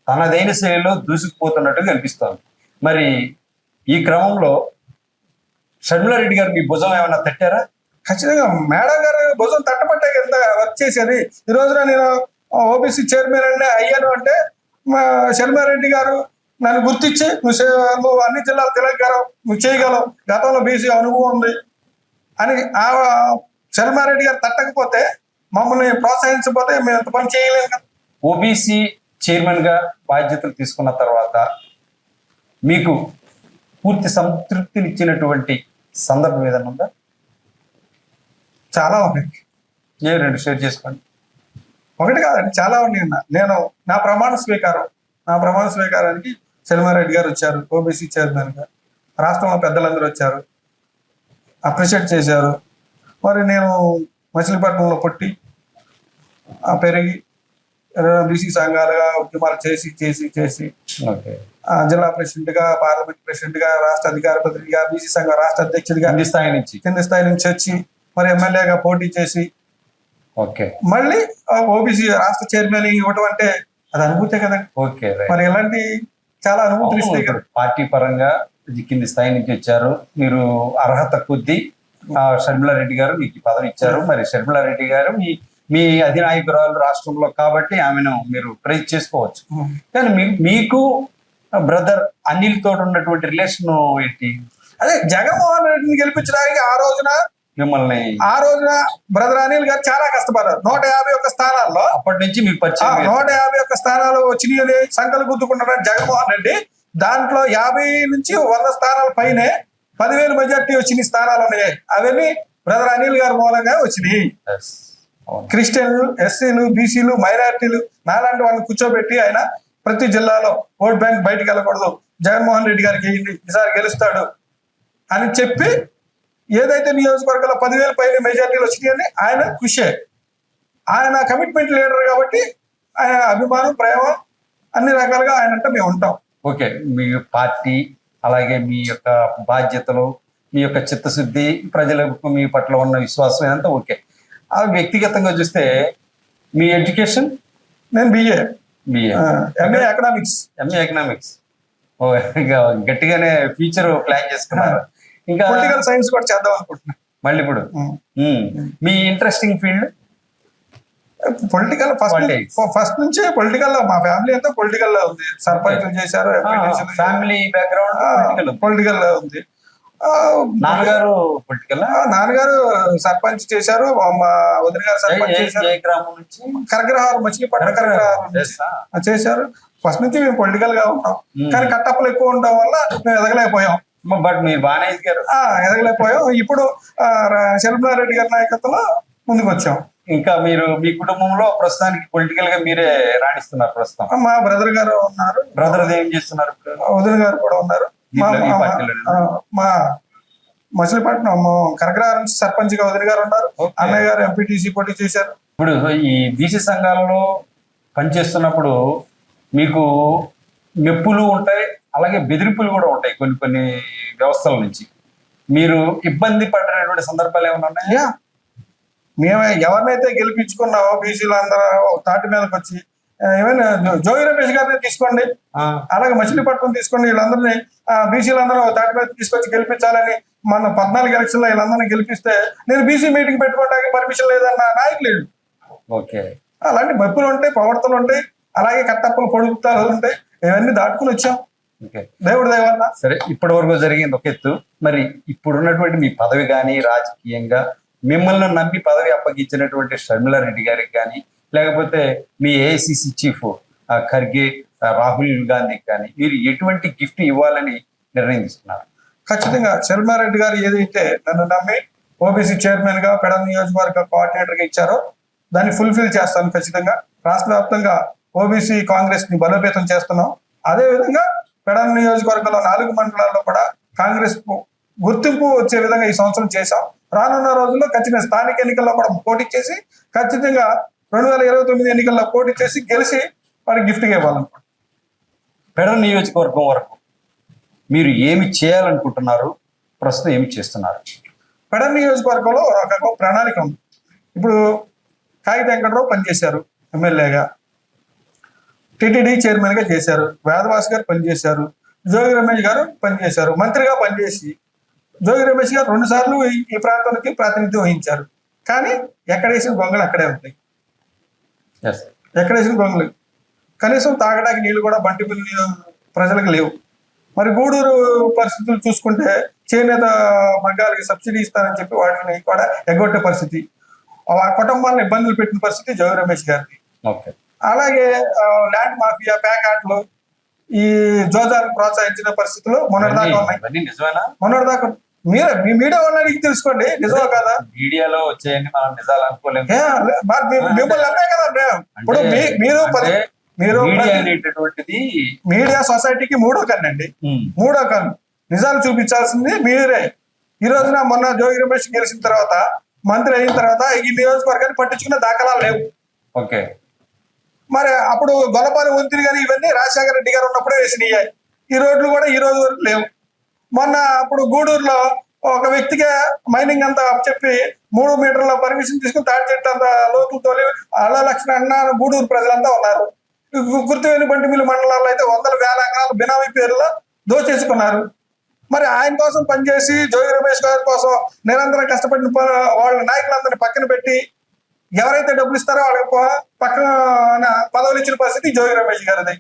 తనదైన శైలిలో దూసుకుపోతున్నట్టుగా కనిపిస్తోంది. మరి ఈ క్రమంలో షర్మిలారెడ్డి గారు మీ భుజం ఏమన్నా తట్టారా? ఖచ్చితంగా మేడం గారు భుజం తట్టబట్టే కింద వర్క్ చేసేది. ఈ రోజున నేను ఓబీసీ చైర్మన్ అంటే అయ్యాను అంటే షర్మిలారెడ్డి గారు నన్ను గుర్తించి నువ్వు అన్ని జిల్లాల తెలంగాణ నువ్వు చేయగలవు, గతంలో బీసీ అనుభవం ఉంది అని ఆ శర్మిలారెడ్డి గారు తట్టకపోతే, మమ్మల్ని ప్రోత్సహించకపోతే మేము ఎంత పని చేయలేము కదా. ఓబీసీ చైర్మన్ గా బాధ్యతలు తీసుకున్న తర్వాత మీకు పూర్తి సంతృప్తినిచ్చినటువంటి సందర్భం ఏదైనా ఉందా? చాలా ఉన్నాయి. నేను 2 షేర్ చేసుకోండి. ఒకటి కాదండి, చాలా ఉన్నాయి. నేను నా ప్రమాణ స్వీకారానికి శర్మిలారెడ్డి గారు వచ్చారు, ఓబీసీ చైర్మన్ గా. రాష్ట్రంలో పెద్దలందరూ వచ్చారు, అప్రిషియేట్ చేశారు. మరి నేను మచిలీపట్నంలో పుట్టి పెరిగి బీసీ సంఘాలుగా ఉద్యమాలు చేసి జిల్లా ప్రెసిడెంట్ గా, పార్లమెంట్ ప్రెసిడెంట్ గా, రాష్ట్ర అధికార ప్రతినిధిగా, బీసీ సంఘం రాష్ట్ర అధ్యక్షుడిగా కింది స్థాయి నుంచి వచ్చి మరి ఎమ్మెల్యేగా పోటీ చేసి మళ్ళీ ఓబీసీ రాష్ట్ర చైర్మన్ ఇవ్వటం అంటే అది అనుభూతే కదండి. మరి ఇలాంటి చాలా అనుభూతులు ఇస్తాయి కదా. పార్టీ పరంగా కింది స్థాయి నుంచి వచ్చారు, మీరు అర్హత కొద్దీ షర్మిలారెడ్డి గారు మీకు ఈ పదవి ఇచ్చారు. మరి షర్మిలారెడ్డి గారు మీ మీ అధినాయకురాలు రాష్ట్రంలో కాబట్టి ఆమెను మీరు ప్రైజ్ చేసుకోవచ్చు. కానీ మీకు బ్రదర్ అనిల్ తోటి ఉన్నటువంటి రిలేషన్ ఏంటి? అదే జగన్మోహన్ రెడ్డిని గెలిపించడానికి మిమ్మల్ని ఆ రోజున బ్రదర్ అనిల్ గారు చాలా కష్టపడ్డారు. 151 స్థానాల్లో అప్పటి నుంచి మీకు పరిచయం 151 స్థానాలు వచ్చినాయని సంకలు గుద్దుకుంటున్నాడు జగన్మోహన్ రెడ్డి. దాంట్లో 50 నుంచి 100 స్థానాల పైనే 10,000 మెజార్టీ వచ్చిన స్థానాలు ఉన్నాయి. అవన్నీ బ్రదర్ అనిల్ గారి మూలంగా వచ్చినాయి. Yes. అవును. క్రిస్టియన్లు, ఎస్సీలు, బీసీలు, మైనారిటీలు నాలాంటి వాళ్ళని కూర్చోబెట్టి ఆయన ప్రతి జిల్లాలో ఓట్ బ్యాంక్ బయటకు వెళ్ళకూడదు, జగన్మోహన్ రెడ్డి గారికి ఈసారి గెలుస్తాడు అని చెప్పి ఏదైతే నియోజకవర్గంలో 10,000 పైన మెజార్టీలు వచ్చినాయని ఆయన కృషి. ఆయన కమిట్మెంట్ లీడర్ కాబట్టి ఆయన అభిమానం, ప్రేమ అన్ని రకాలుగా ఆయన అంటే మేము ఉంటాం. ఓకే, మీ పార్టీ అలాగే మీ యొక్క బాధ్యతలు, మీ యొక్క చిత్తశుద్ధి, ప్రజలకు మీ పట్ల ఉన్న విశ్వాసం ఇదంతా ఓకే. ఆ వ్యక్తిగతంగా చూస్తే మీ ఎడ్యుకేషన్? నేను BA MA economics. MA economics. ఇంకా గట్టిగానే ఫ్యూచర్ ప్లాన్ చేసుకున్నారు. ఇంకా పొలిటికల్ సైన్స్ కూడా చేద్దాం అనుకుంటున్నా మళ్ళీ ఇప్పుడు. మీ ఇంట్రెస్టింగ్ ఫీల్డ్? పొలిటికల్ ఫస్ట్ నుంచి పొలిటికల్. మా ఫ్యామిలీ అంతా పొలిటికల్ లో ఉంది. సర్పంచ్ చేశారు, ఫ్యామిలీ బ్యాక్గ్రౌండ్ పొలిటికల్ లో ఉంది. నాన్నగారు పొలిటికల్? నాన్నగారు సర్పంచ్ చేశారు, మా వదిన గారు సర్పంచ్ చేశారు. కరగ్రహారం, మచిలీపట్నం కరగ్రహారం చేశారు. ఫస్ట్ నుంచి మేము పొలిటికల్ గా ఉన్నాం. కానీ కట్టప్పలు ఎక్కువ ఉండడం వల్ల మేము ఎదగలేకపోయాం. బట్ మీరు బాగానే ఎదగలేకపోయాం. ఇప్పుడు షర్మిలారెడ్డి గారి నాయకత్వంలో ముందుకు వచ్చాం. ఇంకా మీరు మీ కుటుంబంలో ప్రస్తుతానికి పొలిటికల్ గా మీరే రాణిస్తున్నారు ప్రస్తుతం? మా బ్రదర్ గారు ఉన్నారు. బ్రదర్ ఏం చేస్తున్నారు? వదిన గారు కూడా ఉన్నారు. మా మచిలీపట్నం కరగ్రహారం నుంచి సర్పంచ్ గా వదిన గారు ఉన్నారు. అన్నయ్య గారు ఎంపీటీసీ పోటీ చేశారు. ఇప్పుడు ఈ బీసీ సంఘాలలో పనిచేస్తున్నప్పుడు మీకు మెప్పులు ఉంటాయి, అలాగే బెదిరింపులు కూడా ఉంటాయి కొన్ని కొన్ని వ్యవస్థల నుంచి. మీరు ఇబ్బంది పడినటువంటి సందర్భాలు ఏమైనా ఉన్నాయా? మేము ఎవరినైతే గెలిపించుకున్నామో బీసీలు అందరూ తాటి మీదకి వచ్చి, ఏమైనా జోగి రమేష్ గారిని తీసుకోండి, అలాగే మచిలీపట్నం తీసుకోండి, వీళ్ళందరినీ బీసీలందరూ తాటి మీద తీసుకొచ్చి గెలిపించాలని మన 14 ఎలక్షన్లో వీళ్ళందరినీ గెలిపిస్తే నేను బీసీ మీటింగ్ పెట్టుకోవడానికి పర్మిషన్ లేదన్న నాయకులు. ఓకే, అలాంటి మప్పులు ఉంటాయి, ప్రవర్తనలు ఉంటాయి, అలాగే కట్టప్పలు, పొడుగుతాలు ఉంటాయి. ఇవన్నీ దాటుకుని వచ్చాం దేవుడి దయ వల్ల. సరే, ఇప్పటి వరకు జరిగింది ఒక ఎత్తు. మరి ఇప్పుడున్నటువంటి మీ పదవి కానీ రాజకీయంగా మిమ్మల్ని నమ్మి పదవి అప్పగించినటువంటి షర్మిలారెడ్డి గారికి కానీ, లేకపోతే మీ ఏఐసిసి చీఫ్ ఖర్గే, రాహుల్ గాంధీకి కానీ మీరు ఎటువంటి గిఫ్ట్ ఇవ్వాలని నిర్ణయం తీసుకున్నారు? ఖచ్చితంగా షర్మిలారెడ్డి గారు ఏదైతే నన్ను నమ్మి ఓబీసీ చైర్మన్ గా, పెడ నియోజకవర్గ కోఆర్డినేటర్ గా ఇచ్చారో దాన్ని ఫుల్ఫిల్ చేస్తాను ఖచ్చితంగా. రాష్ట్ర వ్యాప్తంగా ఓబీసీ కాంగ్రెస్ ని బలోపేతం చేస్తున్నాం. అదే విధంగా పెడ నియోజకవర్గంలో 4 మండలాల్లో కూడా కాంగ్రెస్ గుర్తింపు వచ్చే విధంగా ఈ సంవత్సరం చేశాం. రానున్న రోజుల్లో ఖచ్చితంగా స్థానిక ఎన్నికల్లో కూడా పోటీ చేసి ఖచ్చితంగా 2029 ఎన్నికల్లో పోటీ చేసి గెలిచి వారికి గిఫ్ట్గా ఇవ్వాలనుకుంటున్నాం. పెడ నియోజకవర్గం వరకు మీరు ఏమి చేయాలనుకుంటున్నారు? ప్రస్తుతం ఏమి చేస్తున్నారు? పెడ నియోజకవర్గంలో ఒక ప్రణాళిక ఉంది. ఇప్పుడు కాగిత వెంకటరావు పనిచేశారు ఎమ్మెల్యేగా, టిటిడి చైర్మన్ గా చేశారు. వేదవాస్ గారు పనిచేశారు. జోగి రమేష్ గారు పనిచేశారు. మంత్రిగా పనిచేసి జోగి రమేష్ గారు 2 సార్లు ఈ ప్రాంతానికి ప్రాతినిధ్యం వహించారు. కానీ ఎక్కడేసిన గొంగలు అక్కడే ఉంటాయి. ఎక్కడేసిన గొంగలు కనీసం తాగడానికి నీళ్లు కూడా బంటిపల్లి ప్రజలకు లేవు. మరి గూడూరు పరిస్థితులు చూసుకుంటే చేనేత మగ్గాలకి సబ్సిడీ ఇస్తానని చెప్పి వాటిని కూడా ఎగ్గొట్టే పరిస్థితి, ఆ కుటుంబాలను ఇబ్బందులు పెట్టిన పరిస్థితి జోగి రమేష్ గారికి. అలాగే ల్యాండ్ మాఫియా, ప్యాకాట్లు, ఈ జోజాలను ప్రోత్సహించిన పరిస్థితులు మొన్నటిదాకా ఉన్నాయి. మొన్నటిదాకా మీ మీడియా వాళ్ళకి తెలుసుకోండి, నిజమా కదా? మీడియాలో వచ్చేయండి, మనం నిజాలు అనుకోలేము. మిమ్మల్ని అమ్మే కదా మేము. ఇప్పుడు మీరు మీడియా సొసైటీకి 3వ కన్ను అండి. 3వ కన్ను. నిజాలు చూపించాల్సింది మీరే. ఈ రోజున మొన్న జోగి రమేష్ గెలిచిన తర్వాత, మంత్రి అయిన తర్వాత ఈ నియోజకవర్గాన్ని పట్టించుకునే దాఖలాలు లేవు. ఓకే, మరి అప్పుడు గొల్లపాలి వంతిని కానీ ఇవన్నీ రాజశేఖర రెడ్డి గారు ఉన్నప్పుడే వేసినాయి. ఈ రోడ్లు కూడా ఈ రోజు వరకు లేవు. మొన్న అప్పుడు గూడూరులో ఒక వ్యక్తిగా మైనింగ్ అంతా చెప్పి 3 మీటర్ల పర్మిషన్ తీసుకుని తాటి చెట్టు అంత లోతులు తోలి అలా లక్షణ అన్న గూడూరు ప్రజలంతా ఉన్నారు. గుర్తువేని బంటిమిల్లి మండలాల్లో అయితే 100,000 ఎకరాలు బినామీ పేరులో దోచేసుకున్నారు. మరి ఆయన కోసం పనిచేసి జోగి రమేష్ గారి కోసం నిరంతరం కష్టపడిన వాళ్ళ నాయకులందరినీ పక్కన పెట్టి ఎవరైతే డబ్బులు ఇస్తారో వాళ్ళకి పక్కన పదవులు ఇచ్చిన పరిస్థితి జోగి రమేష్ గారిది.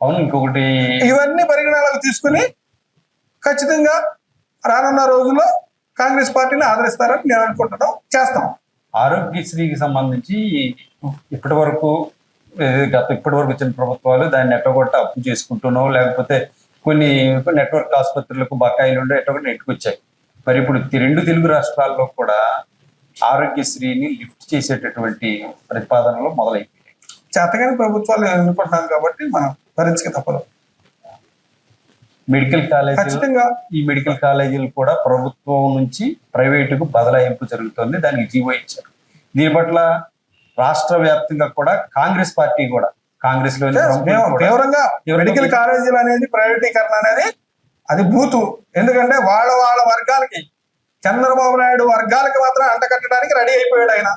అవును, ఇంకొకటి ఇవన్నీ పరిగణనలోకి తీసుకుని ఖచ్చితంగా రానున్న రోజుల్లో కాంగ్రెస్ పార్టీని ఆదరిస్తారని నేను అనుకుంటున్నాం, చేస్తాం. ఆరోగ్యశ్రీకి సంబంధించి ఇప్పటి వరకు వచ్చిన ప్రభుత్వాలు దాన్ని ఎట్టగొట్ట అప్పు చేసుకుంటున్నావు, లేకపోతే కొన్ని నెట్వర్క్ ఆసుపత్రులకు బకాయిలు ఉండే ఎట్టగొట్ట నెట్టుకొచ్చాయి. మరి ఇప్పుడు రెండు తెలుగు రాష్ట్రాల్లో కూడా ఆరోగ్యశ్రీని లిఫ్ట్ చేసేటటువంటి ప్రతిపాదనలు మొదలైపోయాయి. చేతగాని ప్రభుత్వాలు ఎన్నుకుంటున్నాం కాబట్టి మనం భరించక తప్పదు. మెడికల్ కాలేజీ ఖచ్చితంగా ఈ మెడికల్ కాలేజీలు కూడా ప్రభుత్వం నుంచి ప్రైవేటుకు బదలాయింపు జరుగుతుంది, దానికి జీవో ఇచ్చారు. దీని పట్ల రాష్ట్ర వ్యాప్తంగా కూడా కాంగ్రెస్ పార్టీ కూడా కాంగ్రెస్ లో తీవ్రంగా మెడికల్ కాలేజీలు అనేది ప్రైవేటీకరణ అనేది అది బూతు. ఎందుకంటే వాళ్ళ వర్గాలకి, చంద్రబాబు నాయుడు వర్గాలకి మాత్రం అంటకట్టడానికి రెడీ అయిపోయాడు ఆయన.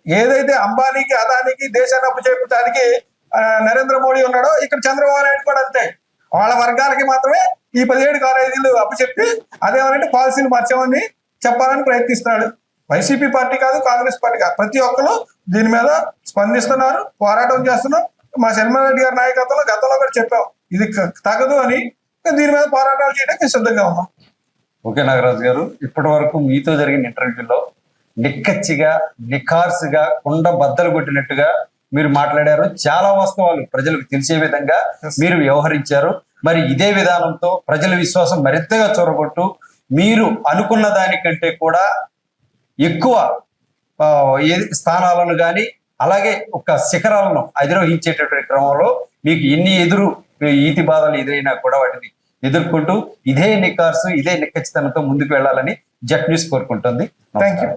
ఏదైతే అంబానీకి అదానికి దేశాన్ని అప్పు చెప్పడానికి నరేంద్ర మోడీ ఉన్నాడో, ఇక్కడ చంద్రబాబు నాయుడు కూడా అంతే. వాళ్ళ వర్గాలకి మాత్రమే ఈ 17 కాలేజీలు అప్పు చెప్పి అదేమనంటే పాలసీలు మార్చామని చెప్పాలని ప్రయత్నిస్తున్నాడు. వైసీపీ పార్టీ కాదు, కాంగ్రెస్ పార్టీ కాదు, ప్రతి ఒక్కరు దీని మీద స్పందిస్తున్నారు, పోరాటం చేస్తున్నారు. మా శర్మారెడ్డి గారి నాయకత్వంలో గతంలో కూడా చెప్పాం ఇది తగదు అని. దీని మీద పోరాటాలు చేయడానికి సిద్ధంగా ఉన్నాం. ఓకే నాగరాజు గారు, ఇప్పటి వరకు మీతో జరిగిన ఇంటర్వ్యూలో నిక్కచ్చిగా నిఖార్సుగా కుండ బద్దలు కొట్టినట్టుగా మీరు మాట్లాడారు. చాలా వాస్తవాలు ప్రజలకు తెలిసే విధంగా మీరు వ్యవహరించారు. మరి ఇదే విధానంతో ప్రజల విశ్వాసం మరింతగా చొరగొట్టు మీరు అనుకున్న దానికంటే కూడా ఎక్కువ స్థానాలను కానీ అలాగే ఒక శిఖరాలను అధిరోహించేటటువంటి క్రమంలో మీకు ఎన్ని ఈతి బాధలు ఎదురైనా కూడా వాటిని ఎదుర్కొంటూ ఇదే నిఖార్సు ఇదే నిక్కచ్చితనంతో ముందుకు వెళ్ళాలని జట్ న్యూస్ కోరుకుంటుంది. Thank you.